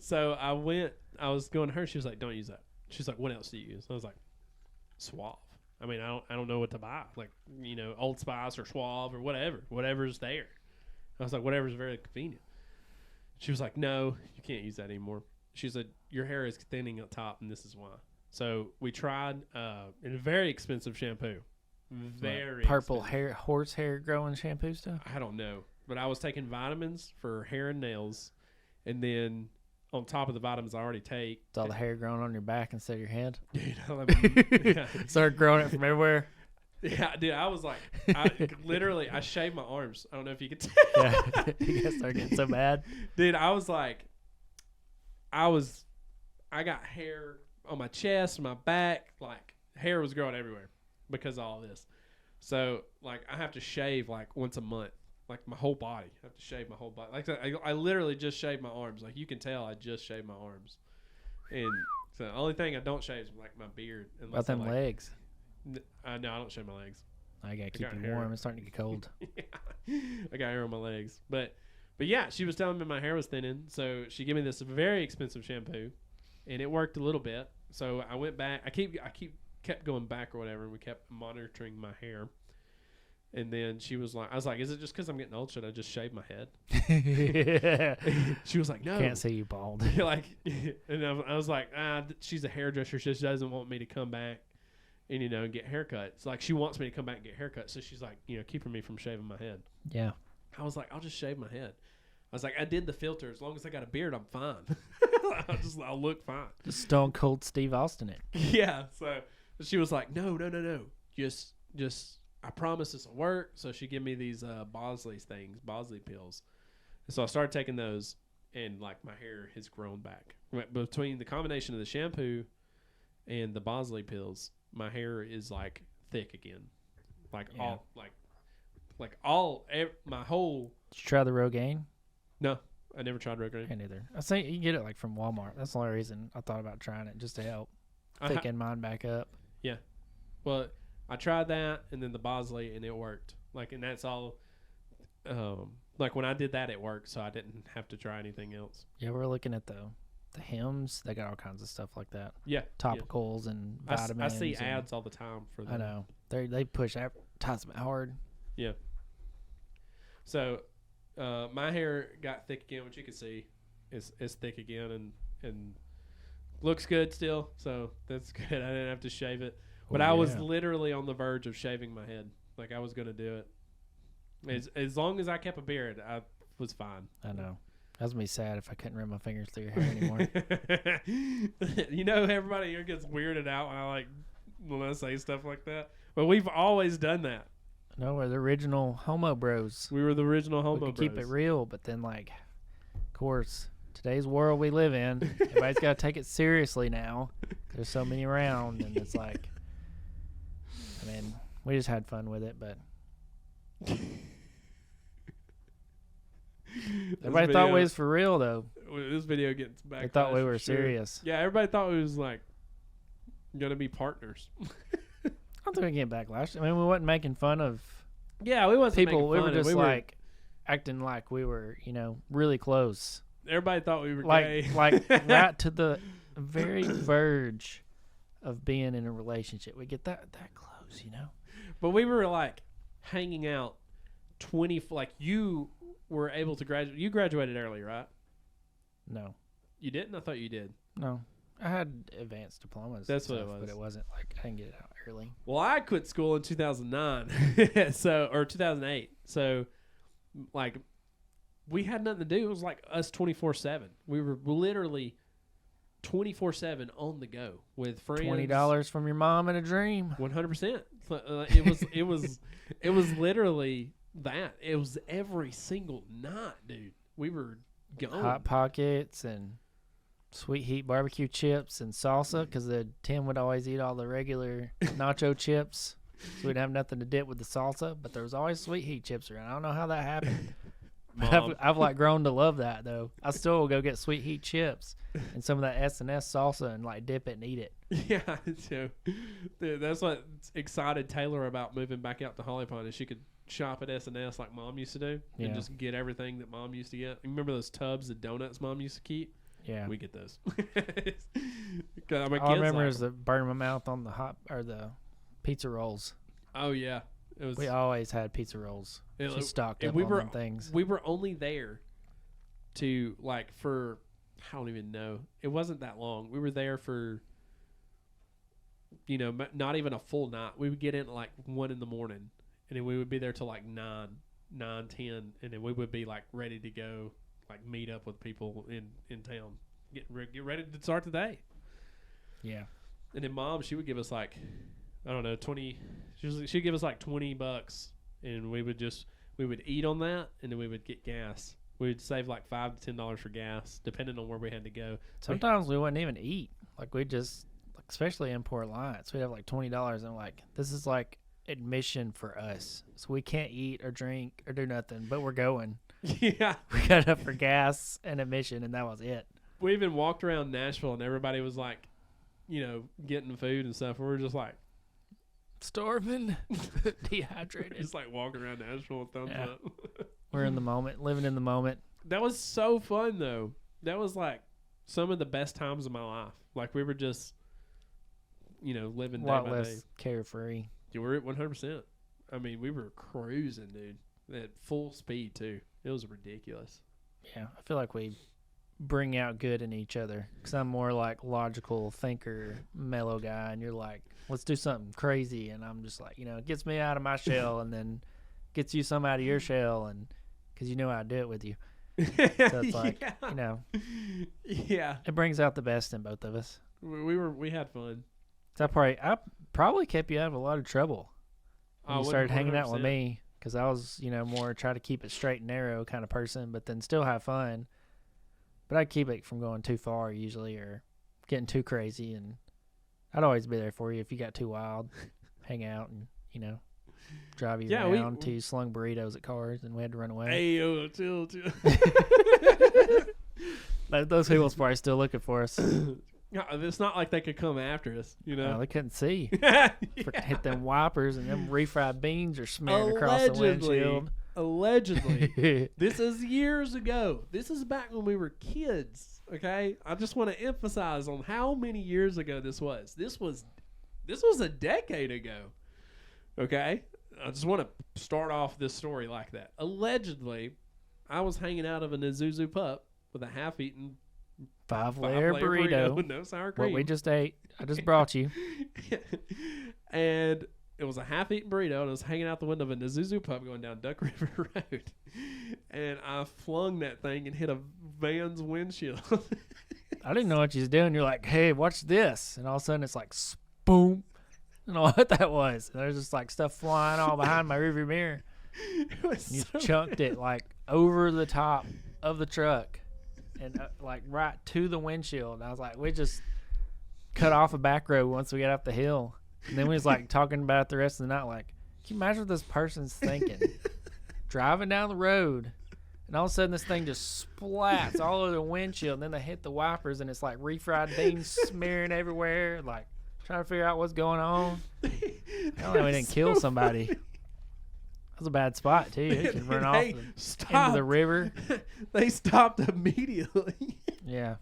So I was going to her. She was like, "Don't use that." She's like, "What else do you use?" I was like, "Suave." I mean, I don't know what to buy. Like, Old Spice or Suave or whatever's there. I was like, whatever's very convenient. She was like, no, you can't use that anymore. She said, your hair is thinning up top, and this is why. So we tried a very expensive shampoo. Very purple expensive. Horse hair growing shampoo stuff? I don't know. But I was taking vitamins for hair and nails, and then on top of the vitamins I already take. It's all the hair growing on your back instead of your head. Dude, Start growing it from everywhere. Yeah, dude, I was like, I shaved my arms. I don't know if you could tell. Yeah, you guys start getting so bad. Dude, I was like, I got hair on my chest, my back, like hair was growing everywhere because of all this. So like I have to shave like once a month. Like my whole body. I have to shave my whole body. Like I literally just shaved my arms. Like you can tell I just shaved my arms. And so the only thing I don't shave is like my beard. About them legs? No, I don't shave my legs. I gotta keep you warm. It's starting to get cold. Yeah. I got hair on my legs. But yeah, she was telling me my hair was thinning. So she gave me this very expensive shampoo. And it worked a little bit. So I went back. I kept going back or whatever. And we kept monitoring my hair. And then she was like, I was like, is it just because I'm getting old? Should I just shave my head? She was like, no. Can't see you bald. Like, and I was like, she's a hairdresser. She just doesn't want me to come back and, and get haircuts. Like, she wants me to come back and get haircuts. So she's like, keeping me from shaving my head. Yeah. I was like, I'll just shave my head. I was like, I did the filter. As long as I got a beard, I'm fine. I'll look fine. Just Stone Cold Steve Austin it. Yeah. So she was like, no. Just. I promise this will work. So she gave me these Bosley pills. And so I started taking those, and like my hair has grown back. Between the combination of the shampoo and the Bosley pills, my hair is like thick again. Like my whole. Did you try the Rogaine? No, I never tried Rogaine. Me neither. I say you can get it like from Walmart. That's the only reason I thought about trying it, just to help thicken mine back up. Yeah. Well, I tried that and then the Bosley, and it worked. Like, and that's all. Like when I did that, it worked, so I didn't have to try anything else. Yeah, we're looking at the hymns. They got all kinds of stuff like that. Yeah, topicals and vitamins. I see ads all the time for them. I know they push advertisement hard. Yeah. So, my hair got thick again, which you can see is thick again and looks good still. So that's good. I didn't have to shave it, but I was literally on the verge of shaving my head. Like I was gonna do it. As long as I kept a beard, I was fine. I know. That was me sad if I couldn't run my fingers through your hair anymore. You know, everybody here gets weirded out when I say stuff like that. But we've always done that. No, we're the original homo bros. We were the original homo bros. Keep it real, but then like, of course, today's world we live in, everybody's got to take it seriously now. There's so many around, and it's like, I mean, we just had fun with it, but. Everybody thought we was for real, though. This video gets back. They thought we were serious. Yeah, everybody thought we was like gonna be partners. I don't think we get backlash. I mean, we wasn't making fun of. Yeah, we wasn't people. Making fun we were just like acting like we were, really close. Everybody thought we were like, gay. like right to the very verge of being in a relationship. We get that close, But we were like hanging out 20. Like you were able to graduate. You graduated early, right? No. You didn't? I thought you did. No. I had advanced diplomas. That's what it was. But it wasn't like I didn't get it out early. Well, I quit school in 2009. Or 2008. So, like, we had nothing to do. It was like us 24/7. We were literally 24/7 on the go with friends. $20 from your mom and a dream. 100%. It was literally that. It was every single night, dude. We were going. Hot Pockets and Sweet Heat barbecue chips and salsa, because Tim would always eat all the regular nacho chips, so we'd have nothing to dip with the salsa. But there was always Sweet Heat chips around. I don't know how that happened. I've like grown to love that though. I still will go get Sweet Heat chips and some of that S&S salsa and like dip it and eat it. Yeah, so dude, that's what excited Taylor about moving back out to Holly Pond, is she could shop at S&S like Mom used to do and just get everything that Mom used to get. You remember those tubs of donuts Mom used to keep? Yeah, we get those. All I remember is the burning my mouth on the pizza rolls. Oh yeah, we always had pizza rolls. She stocked up on them things. We were only there to like for I don't even know. It wasn't that long. We were there for not even a full night. We would get in at like 1 a.m. and then we would be there till like 9:10, and then we would be like ready to go. Like meet up with people in town, get ready to start the day. Yeah, and then Mom, she would give us like, I don't know, 20. She'd give us like $20, and we would eat on that, and then we would get gas. We would save like $5 to $10 for gas, depending on where we had to go. Sometimes we wouldn't even eat. Like we just, especially in Port Alliance, we'd have like $20, and like this is like admission for us, so we can't eat or drink or do nothing, but we're going. Yeah, we got enough for gas and admission, and that was it. We even walked around Nashville, and everybody was like, getting food and stuff. We were just like starving, dehydrated. Just like walking around Nashville with thumbs up. We're in the moment, living in the moment. That was so fun, though. That was like some of the best times of my life. Like we were just, living day by day. Less carefree. You were at 100%. I mean, we were cruising, dude, at full speed too. It was ridiculous. Yeah, I feel like we bring out good in each other, because I'm more like logical thinker, mellow guy, and you're like, let's do something crazy, and I'm just like, it gets me out of my shell, and then gets you some out of your shell, and because I do it with you. So it's like, yeah, it brings out the best in both of us. We had fun. So I probably kept you out of a lot of trouble when you started hanging out with me. Because I was, more try to keep it straight and narrow kind of person, but then still have fun. But I'd keep it from going too far usually, or getting too crazy. And I'd always be there for you if you got too wild. Hang out and, drive you around till you slung burritos at cars and we had to run away. Hey, yo, chill. Those people's probably still looking for us. It's not like they could come after us, No, they couldn't see. Hit them wipers, and them refried beans are smearing across the windshield. Allegedly. This is years ago. This is back when we were kids. Okay? I just want to emphasize on how many years ago this was. This was a decade ago. Okay? I just want to start off this story like that. Allegedly, I was hanging out of an Isuzu pup with a half-eaten 5-layer burrito with no sour cream. What we just ate. I just brought you. And it was a half-eaten burrito, and I was hanging out the window of an Isuzu pup going down Duck River Road. And I flung that thing and hit a van's windshield. I didn't know what you was doing. You're like, hey, watch this. And all of a sudden, it's like, boom. I don't know what that was. And there's just like stuff flying all behind my rearview mirror. You chunked it like over the top of the truck and like right to the windshield. I was like, we just cut off a back road once we got up the hill. And then we was like talking about it the rest of the night. Like, can you imagine what this person's thinking? Driving down the road, and all of a sudden this thing just splats all over the windshield, and then they hit the wipers, and it's like refried beans smearing everywhere. Like, trying to figure out what's going on. Apparently we didn't kill somebody. That was a bad spot, too. It could run off into the river. They stopped immediately. Yeah.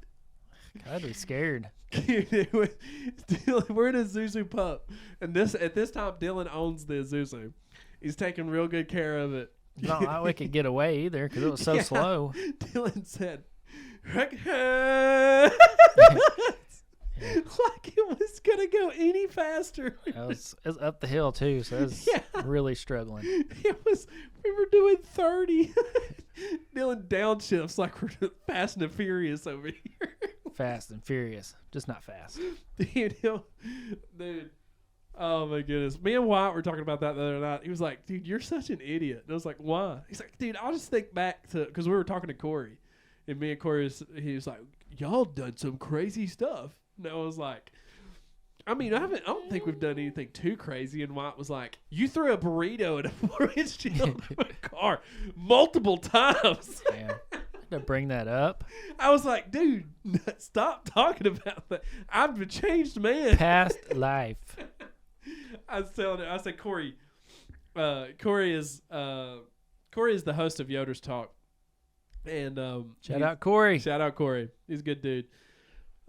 God, I'd be scared. Dude, we're in a Isuzu pup. And at this time, Dylan owns the Isuzu. He's taking real good care of it. It's not like we could get away either because it was so slow. Dylan said, like it was going to go any faster. It was up the hill, too, so it was really struggling. We were doing 30. Dylan downshifts like we're Fast and Furious over here. Fast and Furious, just not fast. Dude. Oh, my goodness. Me and Wyatt were talking about that the other night. He was like, dude, you're such an idiot. And I was like, why? He's like, dude, I'll just think back to, because we were talking to Corey. And me and Corey, he was like, y'all done some crazy stuff. And I was like, I mean, I don't think we've done anything too crazy. And Wyatt was like, you threw a burrito at a windshield of a car multiple times. Yeah. To bring that up. I was like, dude, stop talking about that. I'm a changed man. Past life. I was telling her, I said, Corey is the host of Yoder's Talk. And shout out Corey. Shout out Corey. He's a good dude.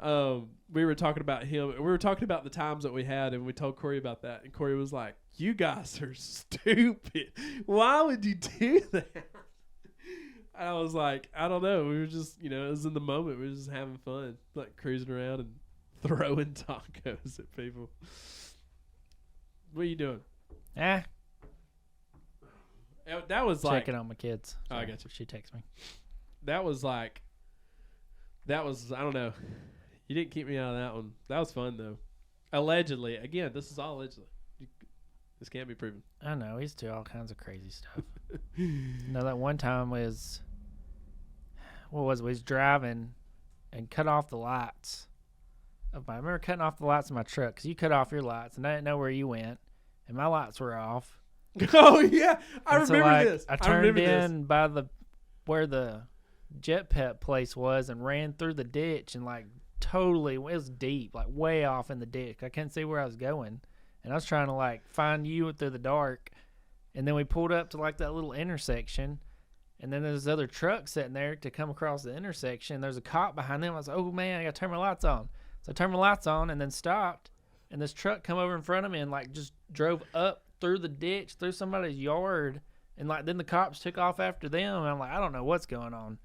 We were talking about him. We were talking about the times that we had, and we told Corey about that. And Corey was like, you guys are stupid. Why would you do that? I was like, I don't know. We were just, it was in the moment. We were just having fun, like cruising around and throwing tacos at people. What are you doing? That was like checking on my kids. Oh, I got you. She texts me. That was I don't know. You didn't keep me out of that one. That was fun though. Allegedly, again, this is all allegedly. This can't be proven. I know he's do all kinds of crazy stuff. That one time was. What was it? We was driving and cut off the lights. I remember cutting off the lights of my truck because you cut off your lights and I didn't know where you went, and my lights were off. Oh yeah, I remember this. I turned in by where the jet pet place was and ran through the ditch and like totally it was deep, like way off in the ditch. I couldn't see where I was going, and I was trying to like find you through the dark, and then we pulled up to like that little intersection. And then there's this other truck sitting there to come across the intersection. There's a cop behind them. I was like, oh, man, I got to turn my lights on. So I turned my lights on and then stopped. And this truck come over in front of me and, like, just drove up through the ditch, through somebody's yard. And, like, then the cops took off after them. And I'm like, I don't know what's going on.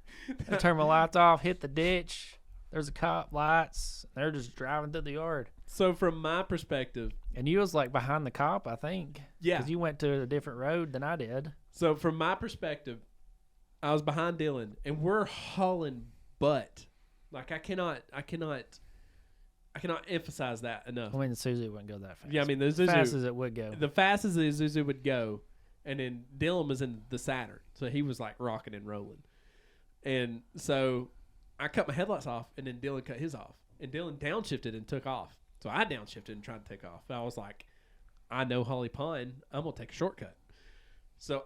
I turned my lights off, hit the ditch. There's a cop lights. They're just driving through the yard. So from my perspective. And you was, like, behind the cop, I think. Yeah. Because you went to a different road than I did. So from my perspective, I was behind Dylan, and we're hauling butt. Like I cannot emphasize that enough. I mean, the Isuzu wouldn't go that fast. Yeah, I mean the Isuzu, fast as it would go. The fastest the Isuzu would go, and then Dylan was in the Saturn, so he was like rocking and rolling. And so I cut my headlights off, and then Dylan cut his off, and Dylan downshifted and took off. So I downshifted and tried to take off. And I was like, I know Holly Pine. I'm gonna take a shortcut. So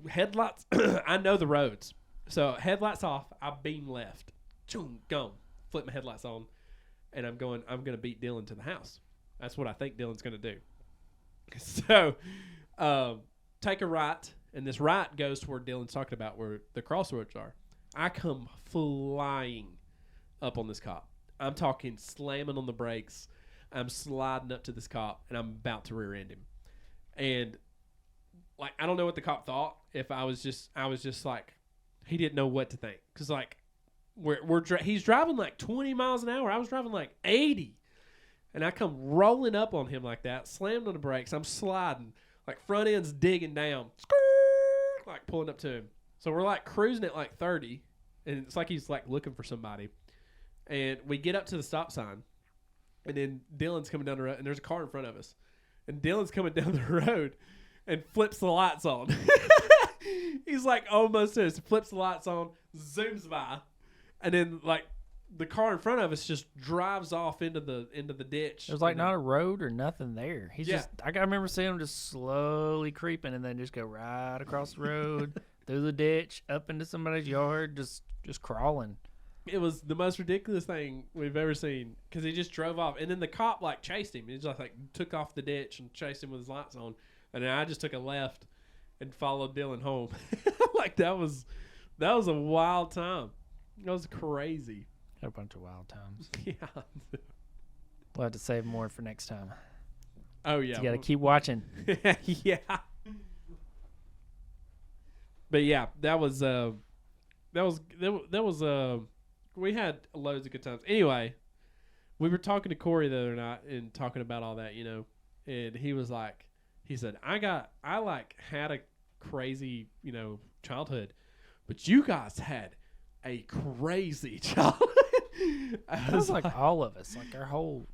headlights, I know the roads. So headlights off, I beam left. Choom, gone. Flip my headlights on. And I'm going to beat Dylan to the house. That's what I think Dylan's going to do. So take a right and this right goes to where Dylan's talking about, where the crossroads are. I come flying up on this cop. I'm talking slamming on the brakes. I'm sliding up to this cop, and I'm about to rear end him. And like, I don't know what the cop thought. If I was just like, he didn't know what to think, because like he's driving like 20 miles an hour. I was driving like 80, and I come rolling up on him like that, slammed on the brakes. I'm sliding, like front end's digging down, like pulling up to him. So we're like cruising at like 30, and it's like he's like looking for somebody. And we get up to the stop sign, and then Dylan's coming down the road, and there's a car in front of us. And Dylan's coming down the road and flips the lights on. He's like almost there. So flips the lights on, zooms by, and then like the car in front of us just drives off into the ditch. There's like not a road or nothing there. He's just, I remember seeing him just slowly creeping and then just go right across the road, through the ditch, up into somebody's yard, just crawling. It was the most ridiculous thing we've ever seen, because he just drove off, and then the cop like chased him. He just like took off the ditch and chased him with his lights on, and then I just took a left and followed Dylan home. Like that was a wild time. That was crazy. Had a bunch of wild times. Yeah. We'll have to save more for next time. Oh yeah. You got to keep watching. Yeah. But yeah, that was we had loads of good times. Anyway, we were talking to Corey the other night and talking about all that, and he was like, he said, I had a crazy, childhood, but you guys had a crazy childhood. It was like all of us, like our whole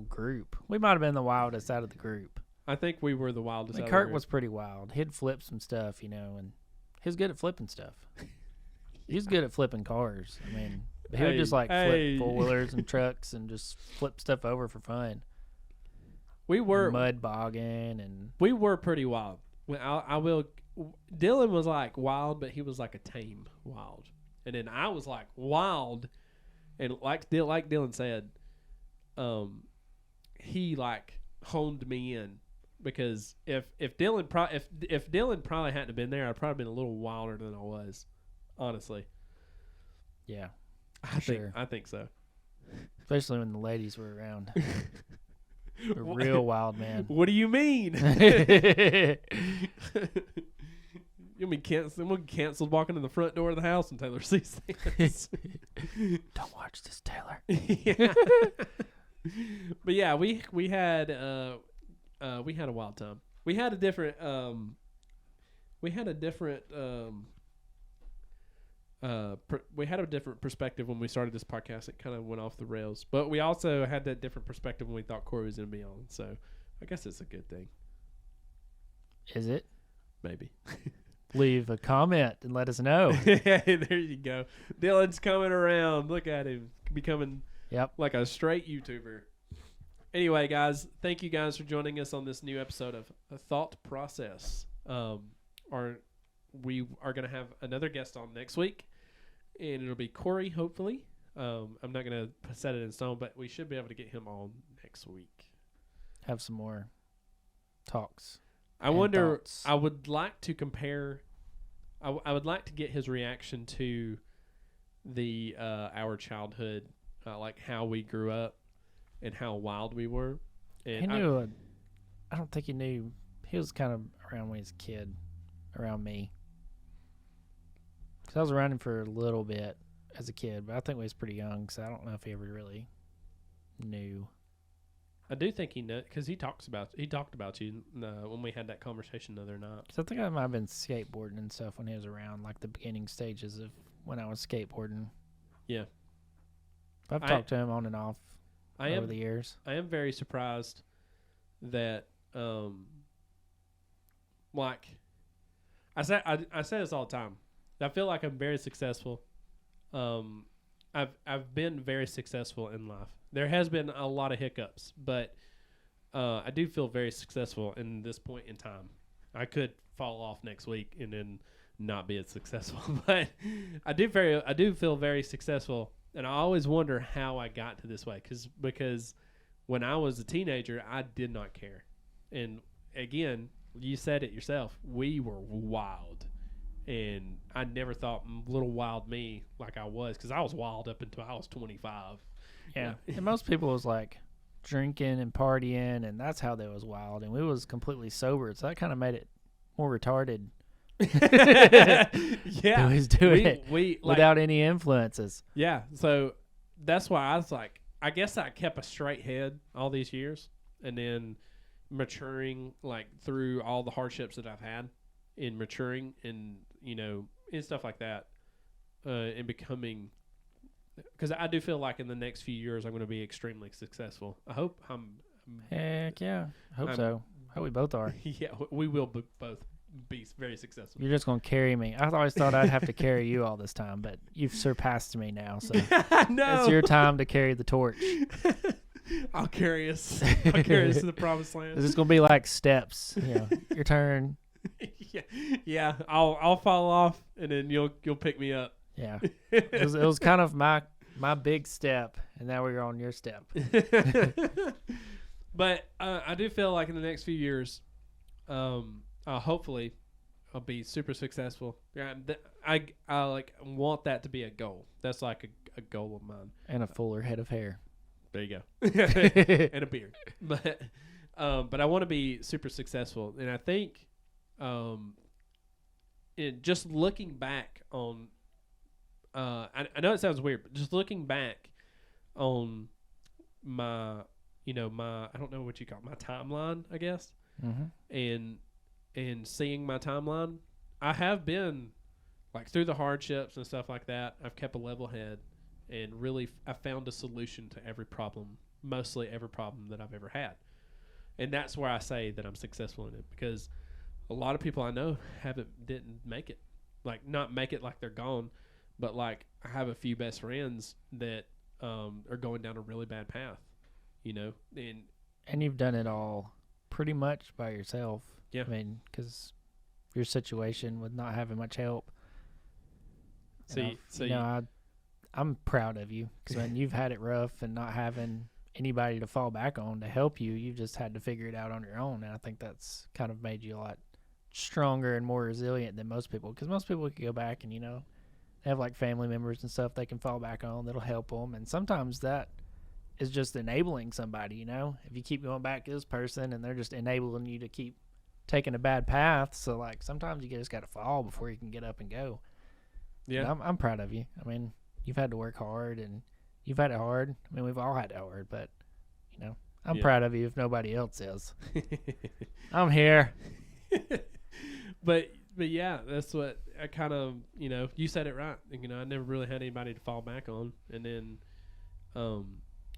group. We might have been the wildest out of the group. I think we were the wildest. Like Kurt was pretty wild. He'd flip some stuff, and he was good at flipping stuff. He was good at flipping cars. I mean, he would just like flip four-wheelers and trucks and just flip stuff over for fun. We were mud bogging, and we were pretty wild. Dylan was like wild, but he was like a tame wild, and then I was like wild, and like Dylan said, he like honed me in, because if Dylan probably hadn't have been there, I'd probably been a little wilder than I was, honestly. Yeah, I think so. Especially when the ladies were around. A real wild man. What do you mean? You'll be canceled walking in the front door of the house and Taylor sees things. Don't watch this, Taylor. Yeah. But yeah, we had a wild time. We had a different perspective when we started this podcast. It kind of went off the rails, but we also had that different perspective when we thought Corey was going to be on. So I guess it's a good thing. Is it? Maybe. Leave a comment and let us know. There you go. Dylan's coming around. Look at him becoming like a straight YouTuber. Anyway, guys, thank you guys for joining us on this new episode of A Thought Process. We are going to have another guest on next week, and it'll be Corey, hopefully. I'm not going to set it in stone, but we should be able to get him on next week. Have some more talks. I wonder, thoughts. I would like to compare, I would like to get his reaction to the our childhood, like how we grew up and how wild we were. And I don't think he knew. He was kind of around when he was a kid, around me. Because I was around him for a little bit as a kid, but I think he was pretty young, so I don't know if he ever really knew. I do think he knows, because he talked about you when we had that conversation the other night. So I think I might have been skateboarding and stuff when he was around, like the beginning stages of when I was skateboarding. Yeah. I've talked to him on and off over the years. I am very surprised that, like, I say this all the time. I feel like I'm very successful. I've been very successful in life. There has been a lot of hiccups, but I do feel very successful in this point in time. I could fall off next week and then not be as successful, but I do feel very successful, and I always wonder how I got to this way, because when I was a teenager, I did not care, and again, you said it yourself. We were wild. And I never thought little wild me like I was, because I was wild up until I was 25. Yeah. And most people was like drinking and partying, and that's how they was wild. And we was completely sober, so that kind of made it more retarded. Yeah. We was doing it without any influences. Yeah. So that's why I was like, I guess I kept a straight head all these years, and then maturing like through all the hardships that I've had in maturing and, you know, and stuff like that, and becoming, because I do feel like in the next few years I'm going to be extremely successful. I hope Heck yeah. I hope so. I hope we both are. Yeah, we will both be very successful. You're just going to carry me. I always thought I'd have to carry you all this time, but you've surpassed me now, so no. It's your time to carry the torch. I'll carry us. I'll carry us to the promised land. This is going to be like steps. You know, your turn. Yeah. I'll fall off, and then you'll pick me up. Yeah, it was kind of my big step, and now we're on your step. But I do feel like in the next few years, hopefully, I'll be super successful. Yeah, I like want that to be a goal. That's like a goal of mine. And a fuller head of hair. There you go. And a beard. But I want to be super successful, and I think, just looking back on, I know it sounds weird, but just looking back on my, you know, I don't know what you call it, my timeline, I guess, and seeing my timeline, I have been like through the hardships and stuff like that. I've kept a level head, and really I found a solution to every problem, mostly every problem that I've ever had. And that's where I say that I'm successful in it, because a lot of people I know didn't make it. Like, not make it like they're gone, but like I have a few best friends that are going down a really bad path, you know. And you've done it all pretty much by yourself. Yeah. I mean, because your situation with not having much help. I'm proud of you, because when you've had it rough and not having anybody to fall back on to help you, you've just had to figure it out on your own. And I think that's kind of made you a lot stronger and more resilient than most people, because most people can go back and, you know, they have like family members and stuff they can fall back on that'll help them. And sometimes that is just enabling somebody, you know, if you keep going back to this person and they're just enabling you to keep taking a bad path. So like sometimes you just got to fall before you can get up and go. Yeah. I'm proud of you. I mean, you've had to work hard, and you've had it hard. I mean, we've all had it hard, but, you know, I'm proud of you if nobody else is. I'm here. But yeah, that's what I kind of, you know, you said it right. You know, I never really had anybody to fall back on. And then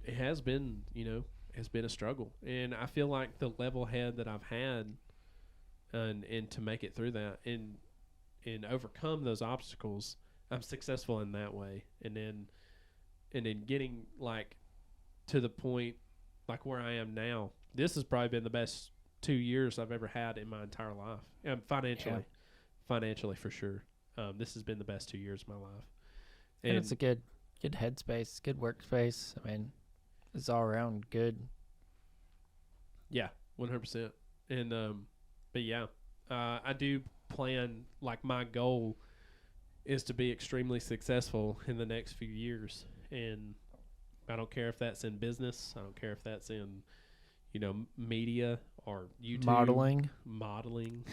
it has been, you know, it's been a struggle. And I feel like the level head that I've had and to make it through that and overcome those obstacles, I'm successful in that way. And then getting like to the point like where I am now, this has probably been the best 2 years I've ever had in my entire life. Financially for sure. This has been the best 2 years of my life. And it's a good headspace, good workspace. I mean, it's all around good. Yeah, 100%. And but yeah, I do plan, like, my goal is to be extremely successful in the next few years. And I don't care if that's in business. I don't care if that's in, you know, media or YouTube. Modeling.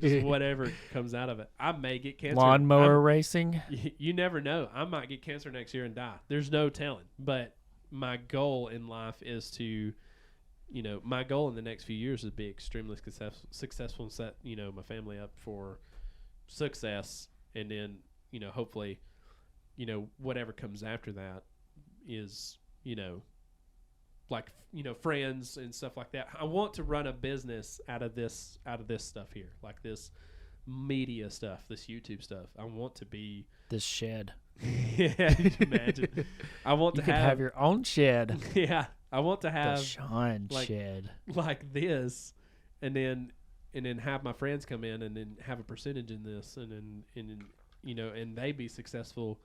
Just whatever comes out of it. I may get cancer. Lawnmower racing. You never know. I might get cancer next year and die. There's no telling. But my goal in life is to, you know, my goal in the next few years is to be extremely successful and set, you know, my family up for success. And then, you know, hopefully, you know, whatever comes after that is, you know, like, you know, friends and stuff like that. I want to run a business out of this stuff here, like this media stuff, this YouTube stuff. I want to be this shed. Yeah, imagine. I want to have your own shed. Yeah, I want to have the Shawn shed like this, and then have my friends come in and then have a percentage in this, and then you know, and they be successful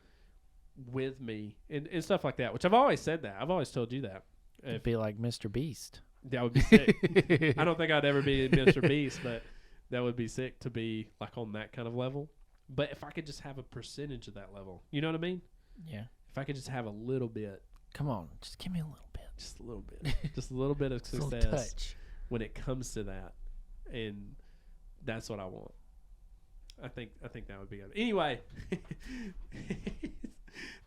with me and stuff like that. Which I've always said that. I've always told you that. It'd be like Mr. Beast. That would be sick. I don't think I'd ever be Mr. Beast, but that would be sick to be like on that kind of level. But if I could just have a percentage of that level, you know what I mean? Yeah. If I could just have a little bit. Come on, just give me a little bit. Just a little bit. Just a little bit of Just a little success touch. when it comes to that. And that's what I want. I think that would be good. Anyway,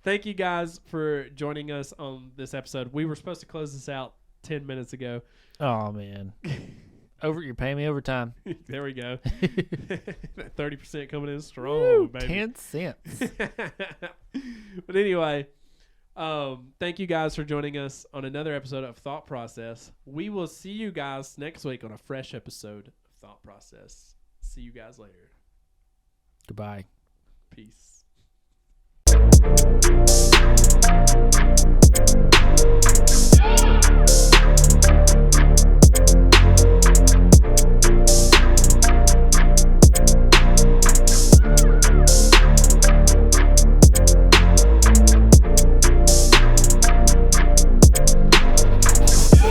thank you guys for joining us on this episode. We were supposed to close this out 10 minutes ago. Oh man, you're paying me overtime. There we go. 30% coming in strong, Woo, baby. 10 cents. But anyway, thank you guys for joining us on another episode of Thought Process. We will see you guys next week on a fresh episode of Thought Process. See you guys later. Goodbye. Peace.